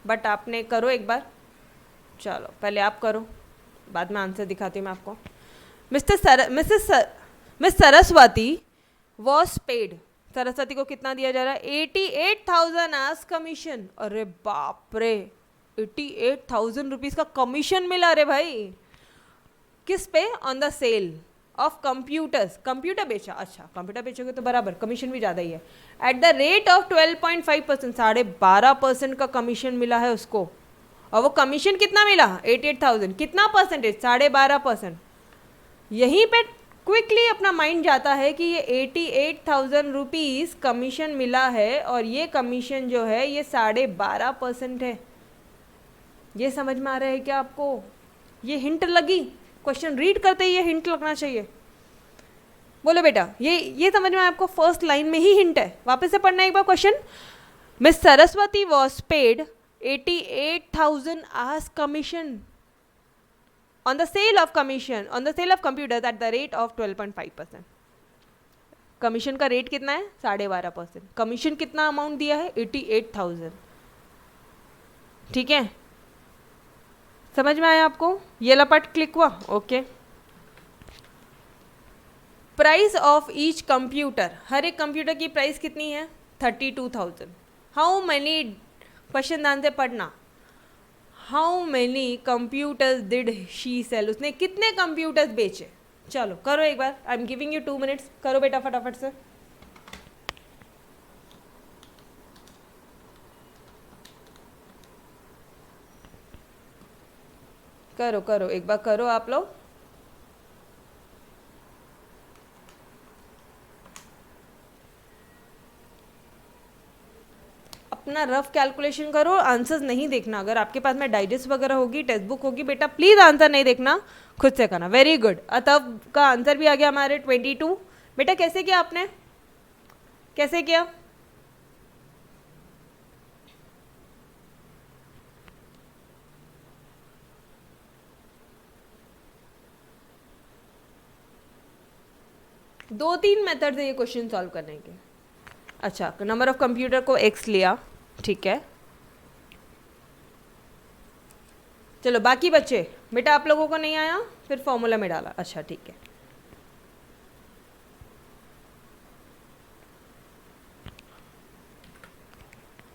बट आपने करो एक बार। चलो पहले आप करो, बाद में आंसर दिखाती हूँ मैं आपको। Miss Saraswati was paid, Saraswati को कितना दिया जा रहा है? 88,000 एज कमीशन। अरे बाप रे, 88,000 रुपीज़ का कमीशन मिला रे भाई। किस पे? On the sale of computers, computer बेचा। अच्छा, कंप्यूटर बेचोगे तो बराबर कमीशन भी ज़्यादा ही है। एट द रेट ऑफ 12.5%, 12.5% का कमीशन मिला है उसको। और वो कमीशन कितना मिला? 88,000, कितना परसेंटेज? 12.5%। यहीं पे क्विकली अपना माइंड जाता है कि ये 88,000 रुपीज़ कमीशन मिला है और ये कमीशन जो है ये 12.5% है। ये समझ में आ रहा है क्या आपको? ये हिंट लगी, क्वेश्चन रीड करते ही ये हिंट लगना चाहिए। बोलो बेटा, ये समझ में आपको? फर्स्ट लाइन में ही हिंट है। वापस से पढ़ना एक बार question. Miss Saraswati was paid 88,000 as commission on the sale of computers at the rate of 12.5%. Commission का रेट कितना है? 12.5%। कमीशन कितना अमाउंट दिया है? 88,000। ठीक है, समझ में आया आपको? ये लपट क्लिक हुआ? Okay. Price of each computer, हर एक कंप्यूटर की प्राइस कितनी है? 32,000। हाउ मैनी, क्वेश्चन ध्यान से पढ़ना, how many computers did she sell, उसने कितने कंप्यूटर्स बेचे? चलो करो एक बार, I am giving you 2 minutes, करो बेटा फटाफट से। करो एक बार करो आप लोग। अपना रफ कैलकुलेशन करो, आंसर्स नहीं देखना। अगर आपके पास में डाइजेस्ट वगैरह होगी, टेक्स्ट बुक होगी, बेटा प्लीज आंसर नहीं देखना, खुद से करना। वेरी गुड, अतव का आंसर भी आ गया हमारे 22। बेटा कैसे किया आपने, कैसे किया? दो 3 मेथड है ये क्वेश्चन सॉल्व करने के। अच्छा, नंबर ऑफ कंप्यूटर को x लिया, ठीक है। चलो बाकी बच्चे, बेटा आप लोगों को नहीं आया, फिर फॉर्मूला में डाला। अच्छा ठीक है,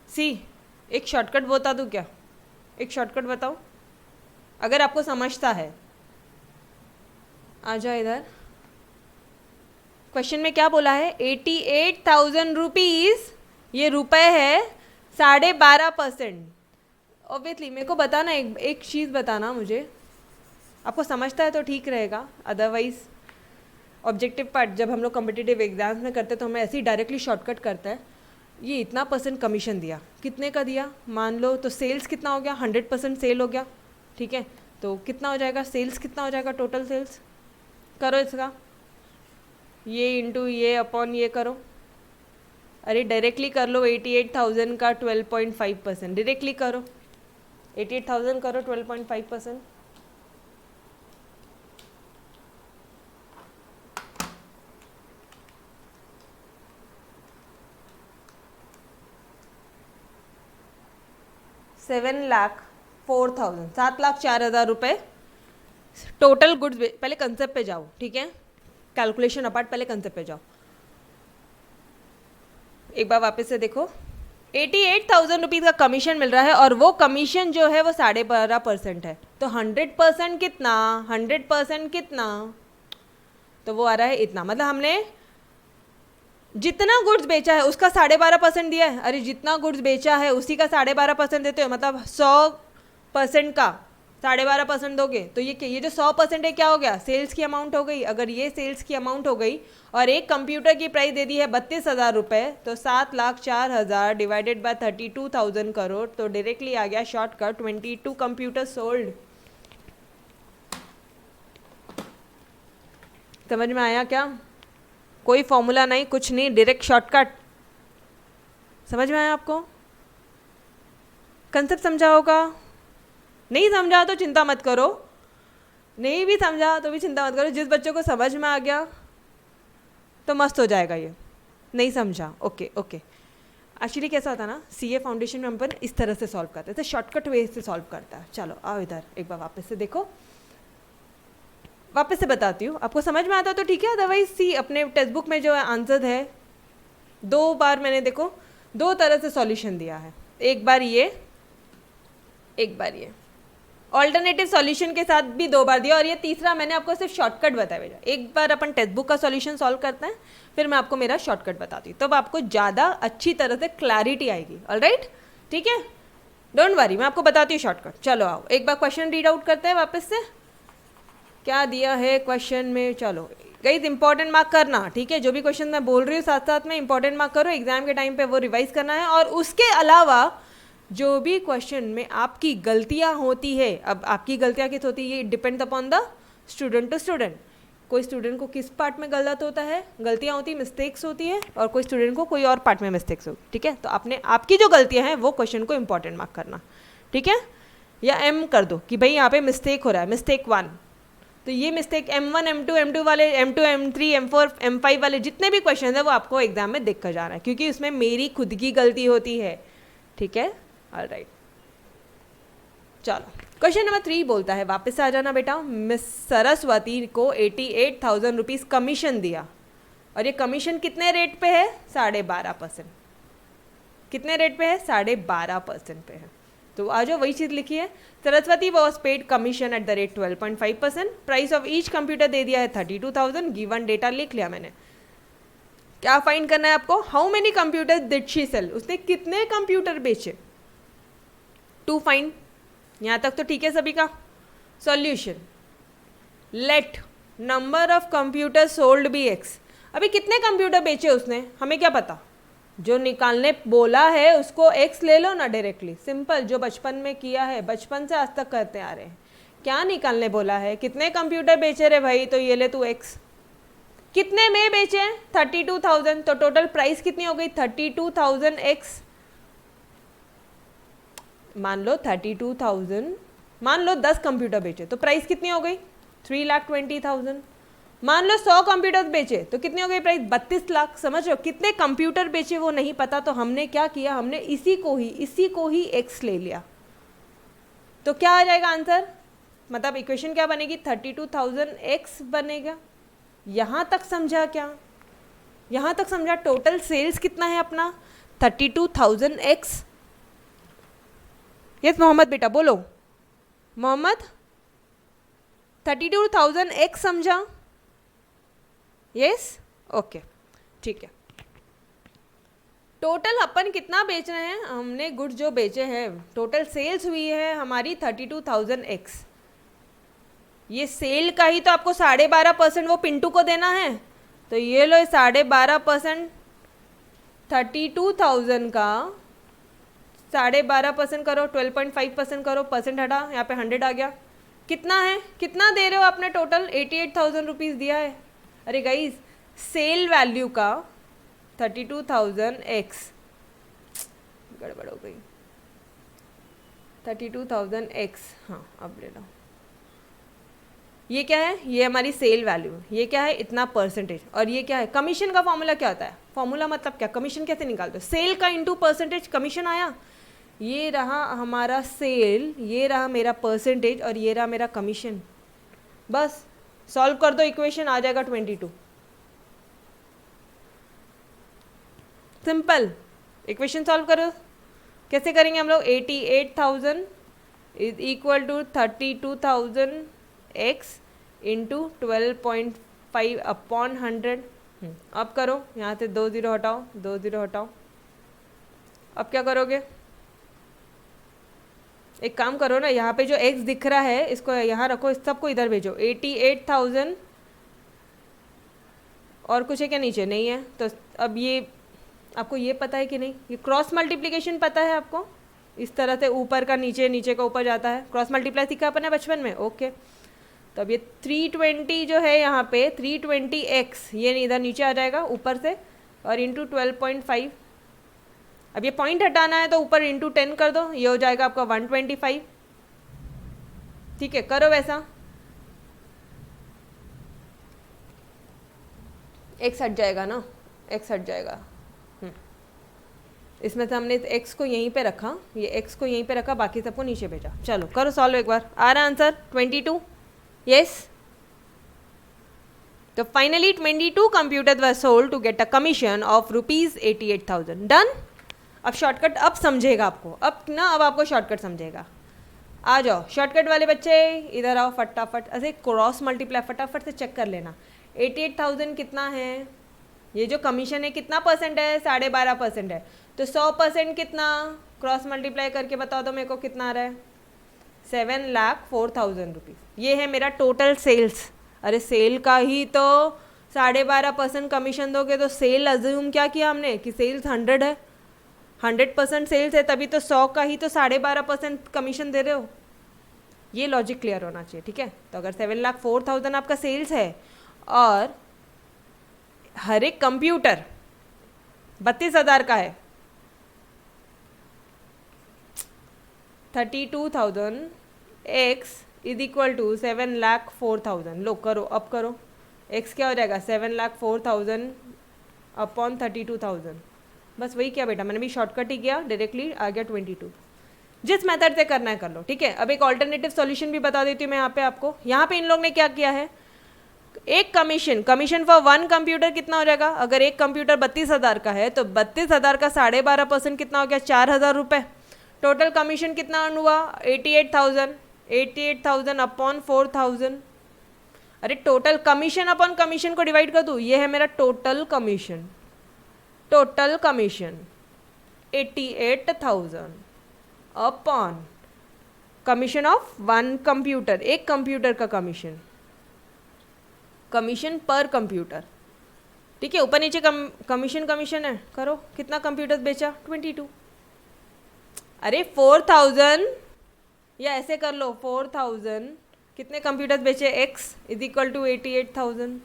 सी एक शॉर्टकट बता दूँ क्या? एक शॉर्टकट बताओ अगर आपको समझता है। आ जाओ इधर, क्वेश्चन में क्या बोला है? 88,000 रुपीज़, ये रुपए है, 12.5%। ऑब्वियसली मेरे को बताना, एक चीज़ बताना मुझे, आपको समझता है तो ठीक रहेगा, अदरवाइज ऑब्जेक्टिव पार्ट जब हम लोग कॉम्पिटिटिव एग्जाम्स में करते तो हमें ऐसे ही डायरेक्टली शॉर्टकट करता है। ये इतना % कमीशन दिया, कितने का दिया मान लो, तो सेल्स कितना हो गया? 100% सेल हो गया, ठीक है। तो कितना हो जाएगा सेल्स, कितना हो जाएगा टोटल सेल्स? करो इसका, ये इंटू ये अपॉन ये करो। अरे डायरेक्टली कर लो, 88,000 का 12.5%, डायरेक्टली करो, 88,000 करो 12.5%। 7,04,000, 7,04,000 रुपये टोटल गुड्स। पहले कंसेप्ट पे जाओ, ठीक है, कैलकुलेशन अपार्ट, पहले कंसेप्ट पे जाओ। एक बार वापस से देखो, 88,000 रुपीज़ का कमीशन मिल रहा है और वो कमीशन जो है वो 12.5% है। तो 100% कितना, 100% कितना, तो वो आ रहा है इतना। मतलब हमने जितना गुड्स बेचा है उसका 12.5% दिया है। अरे जितना गुड्स बेचा है उसी का 12.5% देते हो, मतलब 100% का 12.5% दोगे तो ये जो 100% है क्या हो गया, सेल्स की अमाउंट हो गई। अगर ये सेल्स की अमाउंट हो गई और एक कंप्यूटर की प्राइस दे दी है 32,000 रुपये, तो 7,04,000 डिवाइडेड बाय 32,000 करोड़, तो डायरेक्टली आ गया शॉर्टकट 22 कंप्यूटर सोल्ड। समझ में आया क्या? कोई फॉर्मूला नहीं, कुछ नहीं, डायरेक्ट शॉर्टकट। समझ में आया आपको? कंसेप्ट समझा होगा? नहीं समझा तो चिंता मत करो, नहीं भी समझा तो भी चिंता मत करो। जिस बच्चों को समझ में आ गया तो मस्त हो जाएगा। ये नहीं समझा, ओके ओके। एक्चुअली कैसा होता है ना, सीए फाउंडेशन में अपन इस तरह से सॉल्व करते हैं, तो शॉर्टकट वे से सॉल्व करता है। चलो आओ इधर एक बार वापस से देखो, वापस से बताती हूँ, आपको समझ में आता तो ठीक है, अदरवाइज सी अपने टेक्स्ट बुक में जो है आंसर है 2 बार मैंने देखो 2 तरह से सॉल्यूशन दिया है, एक बार ये, एक बार ये, ऑल्टरनेटिव सॉल्यूशन के साथ भी 2 बार दिया, और ये तीसरा मैंने आपको सिर्फ शॉर्टकट बताया भेजा। एक बार अपन टेक्स्ट बुक का सॉल्यूशन सॉल्व करते हैं, फिर मैं आपको मेरा शॉर्टकट बताती हूँ, तब आपको ज़्यादा अच्छी तरह से क्लैरिटी आएगी। ऑलराइट, ठीक है, डोंट वरी, मैं आपको बताती हूँ शॉर्टकट। चलो आओ एक बार क्वेश्चन रीड आउट करते हैं वापस से, क्या दिया है क्वेश्चन में। चलो गाइस इंपॉर्टेंट मार्क करना, ठीक है, जो भी क्वेश्चन मैं बोल रही हूँ साथ साथ में इंपॉर्टेंट मार्क करो, एग्जाम के टाइम पे वो रिवाइज करना है। और उसके अलावा जो भी क्वेश्चन में आपकी गलतियाँ होती है, अब आपकी गलतियाँ किस होती है, ये depends upon the student to student. कोई स्टूडेंट को किस पार्ट में गलत होता है, गलतियाँ होती, मिस्टेक्स होती है, और कोई स्टूडेंट को कोई और पार्ट में मिस्टेक्स होती, ठीक है। तो आपने आपकी जो गलतियाँ हैं वो क्वेश्चन को इंपॉर्टेंट मार्क करना, ठीक है, या एम कर दो कि भाई यहाँ पे मिस्टेक हो रहा है, मिस्टेक 1, तो ये मिस्टेक M1 M2 वाले, M2 M3 M4 M5 वाले जितने भी क्वेश्चन है वो आपको एग्जाम में देख कर जाना है, क्योंकि उसमें मेरी खुद की गलती होती है, ठीक है। ऑलराइट, चलो क्वेश्चन नंबर 3 बोलता है, वापस से आ जाना बेटा, मिस सरस्वती को 88,000 रुपीज़ कमीशन दिया, और ये कमीशन कितने रेट पे है, 12.5%। कितने रेट पे है, 12.5% पे है। तो आ जाओ वही चीज़ लिखी है, Saraswati was paid commission at the rate 12.5%, price of each computer दे दिया है 32,000, गिवन डेटा लिख लिया मैंने। क्या फाइंड करना है आपको, how many computer did she sell, उसने कितने कंप्यूटर बेचे, टू फाइंड। यहाँ तक तो ठीक है सभी का। Solution, let number of computer sold be X. अभी कितने कंप्यूटर बेचे उसने, हमें क्या पता, जो निकालने बोला है उसको x ले लो ना डायरेक्टली, सिंपल, जो बचपन में किया है, बचपन से आज तक करते आ रहे हैं। क्या निकालने बोला है, कितने कंप्यूटर बेचे रे भाई, तो ये ले तू x, कितने में बेचे हैं 32,000, तो टोटल प्राइस कितनी हो गई 32,000 x, मान लो 32,000, मान लो 10 कंप्यूटर बेचे तो प्राइस कितनी हो गई 3,20,000। मान लो 100 कंप्यूटर बेचे तो कितनी हो गई प्राइस 32 लाख। समझ रहे हो, कितने कंप्यूटर बेचे वो नहीं पता, तो हमने क्या किया, हमने इसी को ही x ले लिया। तो क्या आ जाएगा आंसर, मतलब इक्वेशन क्या बनेगी 32,000 x बनेगा। यहाँ तक समझा क्या, यहाँ तक समझा। टोटल सेल्स कितना है अपना 32,000 x। यस मोहम्मद बेटा बोलो, मोहम्मद 32,000 x समझा, यस ओके ठीक है। टोटल अपन कितना बेच रहे हैं, हमने गुड्स जो बेचे हैं, टोटल सेल्स हुई है हमारी 32,000 x। ये सेल का ही तो आपको 12.5% वो पिंटू को देना है, तो ये लो 12.5%, 32,000 का 12.5% करो, 12.5% करो, परसेंट हटा, यहाँ पे 100 आ गया। कितना है, कितना दे रहे हो आपने, टोटल 88,000 रुपीज़ दिया है। अरे गाइस सेल वैल्यू का 32,000 x, गड़बड़ हो गई, 32,000 x, हाँ अब ले लो। ये क्या है, ये हमारी सेल वैल्यू, ये क्या है इतना परसेंटेज, और ये क्या है कमीशन का फॉर्मूला क्या होता है, फॉर्मूला मतलब क्या, कमीशन कैसे निकालते हो, सेल का इंटू परसेंटेज कमीशन आया। ये रहा हमारा सेल, ये रहा मेरा परसेंटेज और ये रहा मेरा कमीशन। बस सॉल्व कर दो इक्वेशन, आ जाएगा 22। सिंपल। इक्वेशन सॉल्व करो, कैसे करेंगे हम लोग? 88,000 is equal to 32,000 X into 12.5 upon 100। अब करो, यहाँ से 2 0 हटाओ, 2 0 हटाओ। अब क्या करोगे? एक काम करो ना, यहाँ पे जो x दिख रहा है इसको यहाँ रखो, इस सबको इधर भेजो। 88,000 और कुछ है क्या नीचे? नहीं है। तो अब ये आपको ये पता है कि नहीं? ये क्रॉस मल्टीप्लिकेशन पता है आपको? इस तरह से ऊपर का नीचे, नीचे का ऊपर जाता है। क्रॉस मल्टीप्लाई सीखा अपन ने बचपन में। ओके, तो अब ये 320 जो है यहाँ पे 320x, ये इधर नीचे आ जाएगा ऊपर से, और इंटू 12.5। अब ये पॉइंट हटाना है तो ऊपर इंटू 10 कर दो, ये हो जाएगा आपका 125। ठीक है, करो वैसा। x हट जाएगा ना, x हट जाएगा। इसमें से हमने x को यहीं पे रखा, ये x को यहीं पे रखा, बाकी सबको नीचे भेजा। चलो करो सॉल्व एक बार। आ रहा आंसर 22? यस। तो finally 22 computer were sold to get a commission of ₹88,000। Done. अब शॉर्टकट अब समझेगा आपको, अब आपको शॉर्टकट समझेगा। आ जाओ शॉर्टकट वाले बच्चे, इधर आओ फटाफट। ऐसे क्रॉस मल्टीप्लाई फटाफट से चेक कर लेना। 88,000 कितना है? ये जो कमीशन है कितना परसेंट है? 12.5% है। तो 100% कितना? क्रॉस मल्टीप्लाई करके बताओ तो मेरे को कितना आ रहा है? 7,04,000 रुपीज़। ये है मेरा टोटल सेल्स। अरे सेल का ही तो 12.5% कमीशन दोगे, तो सेल अज्यूम क्या किया हमने कि सेल्स 100 है, 100% सेल्स है, तभी तो 100 का ही तो 12.5% कमीशन दे रहे हो। ये लॉजिक क्लियर होना चाहिए, ठीक है? तो अगर 7,04,000 आपका सेल्स है और हर एक कंप्यूटर 32,000 का है, 32,000 x इज इक्वल टू 7,04,000। लो करो, अब करो। x क्या हो जाएगा? 7,04,000 अपॉन 32,000। बस वही किया बेटा, मैंने भी शॉर्टकट ही किया, डायरेक्टली आ गया 22। जिस मेथड से करना है कर लो, ठीक है? अब एक ऑल्टरनेटिव सॉल्यूशन भी बता देती हूँ मैं यहाँ पे आपको। यहाँ पे इन लोग ने क्या किया है, एक कमीशन फॉर 1 कंप्यूटर कितना हो जाएगा? अगर एक कंप्यूटर 32,000 का है तो 32,000 का 12.5% कितना हो गया? 4,000 रुपये। टोटल कमीशन कितना अर्न हुआ? 88,000 अपॉन 4,000। अरे टोटल कमीशन अपॉन कमीशन को डिवाइड कर दूँ, ये है मेरा total commission. Total commission 88,000 upon commission of 1 computer, एक कंप्यूटर का कमीशन, कमीशन पर कंप्यूटर। ठीक है, ऊपर नीचे कमीशन है। करो, कितना कंप्यूटर बेचा? 22। अरे 4,000, या ऐसे कर लो 4,000 कितने कंप्यूटर बेचे? x is equal to 88,000,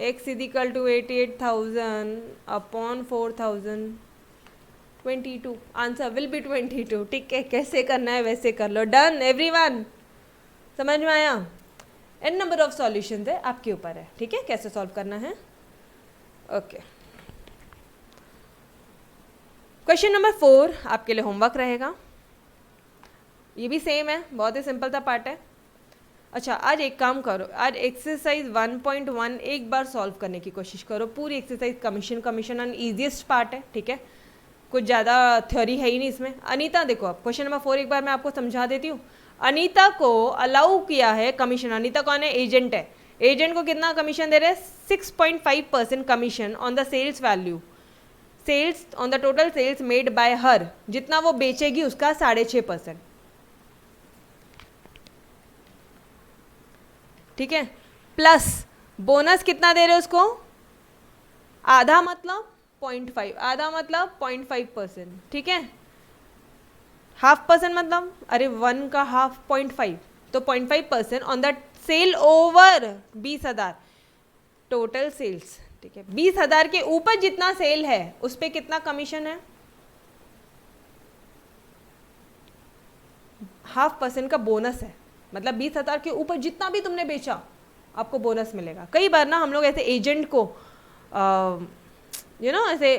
x is equal to 88,000 upon 4,000, 22। Answer will be 22। ठीक है, कैसे करना है वैसे कर लो। डन एवरीवन, समझ में आया? n नंबर ऑफ सॉल्यूशंस है, आपके ऊपर है, ठीक है, कैसे सॉल्व करना है। ओके, क्वेश्चन नंबर 4 आपके लिए होमवर्क रहेगा। ये भी सेम है, बहुत ही सिंपल सा पार्ट है। अच्छा, आज एक काम करो, आज एक्सरसाइज 1.1 एक बार सॉल्व करने की कोशिश करो। पूरी exercise commission and easiest part है, ठीक है, कुछ ज़्यादा थ्योरी है ही नहीं इसमें। अनीता देखो, अब क्वेश्चन नंबर 4 एक बार मैं आपको समझा देती हूँ। अनीता को अलाउ किया है कमीशन। अनीता कौन है? एजेंट है। एजेंट को कितना कमीशन दे रहे हैं? 6.5% commission on the sales value, sales on the total sales made by her. जितना वो बेचेगी उसका 6.5%, ठीक है। प्लस बोनस कितना दे रहे हो उसको? आधा मतलब 0.5, आधा मतलब 0.5%, ठीक है। 0.5% मतलब अरे 1 का हाफ 0.5, तो 0.5% on the sale over 20,000 total sales, ठीक है। 20,000 के ऊपर जितना सेल है उस पर कितना कमीशन है? 0.5% का बोनस है, मतलब 20,000 के ऊपर जितना भी तुमने बेचा आपको बोनस मिलेगा। कई बार ना हम लोग ऐसे एजेंट को ऐसे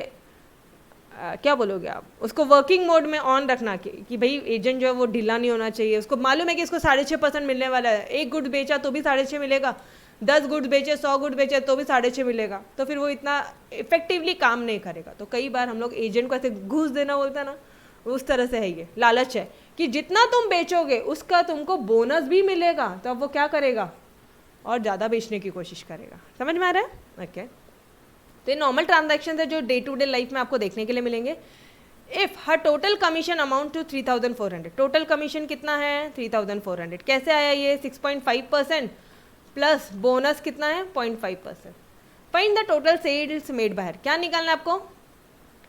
क्या बोलोगे आप, उसको वर्किंग मोड में ऑन रखना कि भाई एजेंट जो है वो ढीला नहीं होना चाहिए, उसको मालूम है कि इसको 6.5% मिलने वाला है, 1 गुड बेचा तो भी 6.5 मिलेगा, 10 गुड बेचे 100 गुड बेचे तो भी 6.5 मिलेगा, तो फिर वो इतना इफेक्टिवली काम नहीं करेगा। तो कई बार हम लोग एजेंट को ऐसे घूस देना बोलता है ना, उस तरह से है ये लालच है कि जितना तुम बेचोगे उसका तुमको बोनस भी मिलेगा, तो अब वो क्या करेगा और ज़्यादा बेचने की कोशिश करेगा। समझ में आ रहा है? ओके तो ये नॉर्मल ट्रांजैक्शन है जो डे टू डे लाइफ में आपको देखने के लिए मिलेंगे। If her total commission amount to 3400, total commission कितना है 3400, कैसे आया ये 6.5% प्लस बोनस कितना है 0.5%। Find the total sales made बाहर, क्या निकालना है आपको,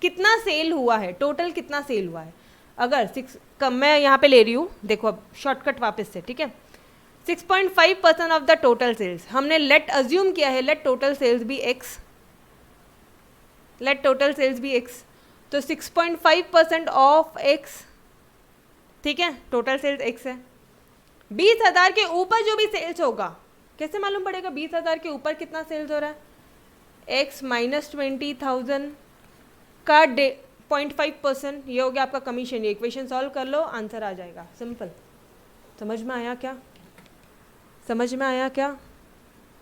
कितना सेल हुआ है, टोटल कितना सेल हुआ है। अगर 6 कम मैं यहाँ पे ले रही हूँ, देखो अब शॉर्टकट वापस से, ठीक है 6.5% ऑफ द टोटल सेल्स, हमने लेट अज्यूम किया है लेट टोटल सेल्स भी x, लेट टोटल सेल्स भी x, तो 6.5% ऑफ x, ठीक है टोटल सेल्स x है। 20,000 के ऊपर जो भी सेल्स होगा, कैसे मालूम पड़ेगा 20,000 के ऊपर कितना सेल्स हो रहा है, x माइनस 20,000 का 0.5%, ये हो गया आपका कमीशन। ये इक्वेशन सॉल्व कर लो, आंसर आ जाएगा, सिंपल। समझ में आया क्या, समझ में आया क्या,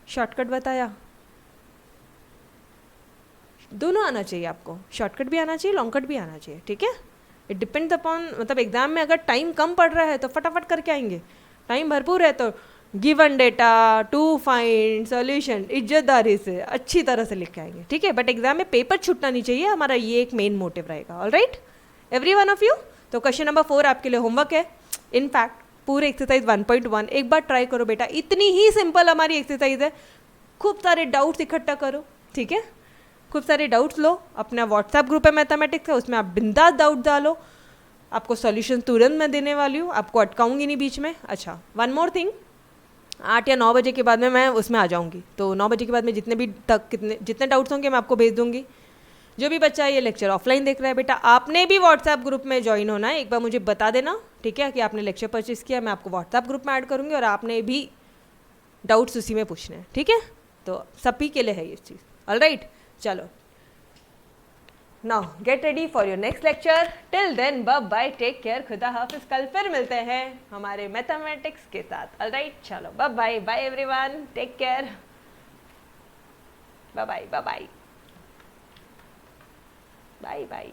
शॉर्टकट बताया, दोनों आना चाहिए आपको, शॉर्टकट भी आना चाहिए लॉन्ग कट भी आना चाहिए, ठीक है। इट डिपेंड्स अपॉन, मतलब एग्जाम में अगर टाइम कम पड़ रहा है तो फटाफट करके आएंगे, टाइम भरपूर है तो given data to find solution इज्जतदारी से अच्छी तरह से लिख के आएंगे, ठीक है। बट एग्जाम में पेपर छूटना नहीं चाहिए, हमारा ये एक मेन मोटिव रहेगा। Alright every one of you, तो क्वेश्चन नंबर 4 आपके लिए होमवर्क है। इनफैक्ट पूरे एक्सरसाइज 1.1 एक बार ट्राई करो बेटा, इतनी ही सिंपल हमारी एक्सरसाइज है। खूब सारे डाउट्स इकट्ठा करो, ठीक है, खूब सारे डाउट्स लो, अपना व्हाट्सएप ग्रुप है मैथमेटिक्स का, उसमें आप बिंदास डाउट डालो, आपको सॉल्यूशन तुरंत मैं देने वाली हूँ, आपको अटकाऊंगी नहीं बीच में। अच्छा वन मोर थिंग, 8 या 9 बजे के बाद में मैं उसमें आ जाऊँगी, तो 9 बजे के बाद में जितने डाउट्स होंगे मैं आपको भेज दूँगी। जो भी बच्चा ये लेक्चर ऑफलाइन देख रहा है बेटा, आपने भी व्हाट्सएप ग्रुप में ज्वाइन होना है, एक बार मुझे बता देना, ठीक है, कि आपने लेक्चर परचेस किया, मैं आपको व्हाट्सएप ग्रुप में ऐड करूँगी और आपने भी डाउट्स उसी में पूछने हैं, ठीक है। तो सभी के लिए है ये चीज़। ऑलराइट चलो, now get ready for your next lecture. Till then bye bye, take care, खुदा हाफिज। कल फिर मिलते हैं हमारे मैथमेटिक्स के साथ। ऑलराइट चलो bye bye, bye everyone, take care, bye bye, bye bye, bye bye.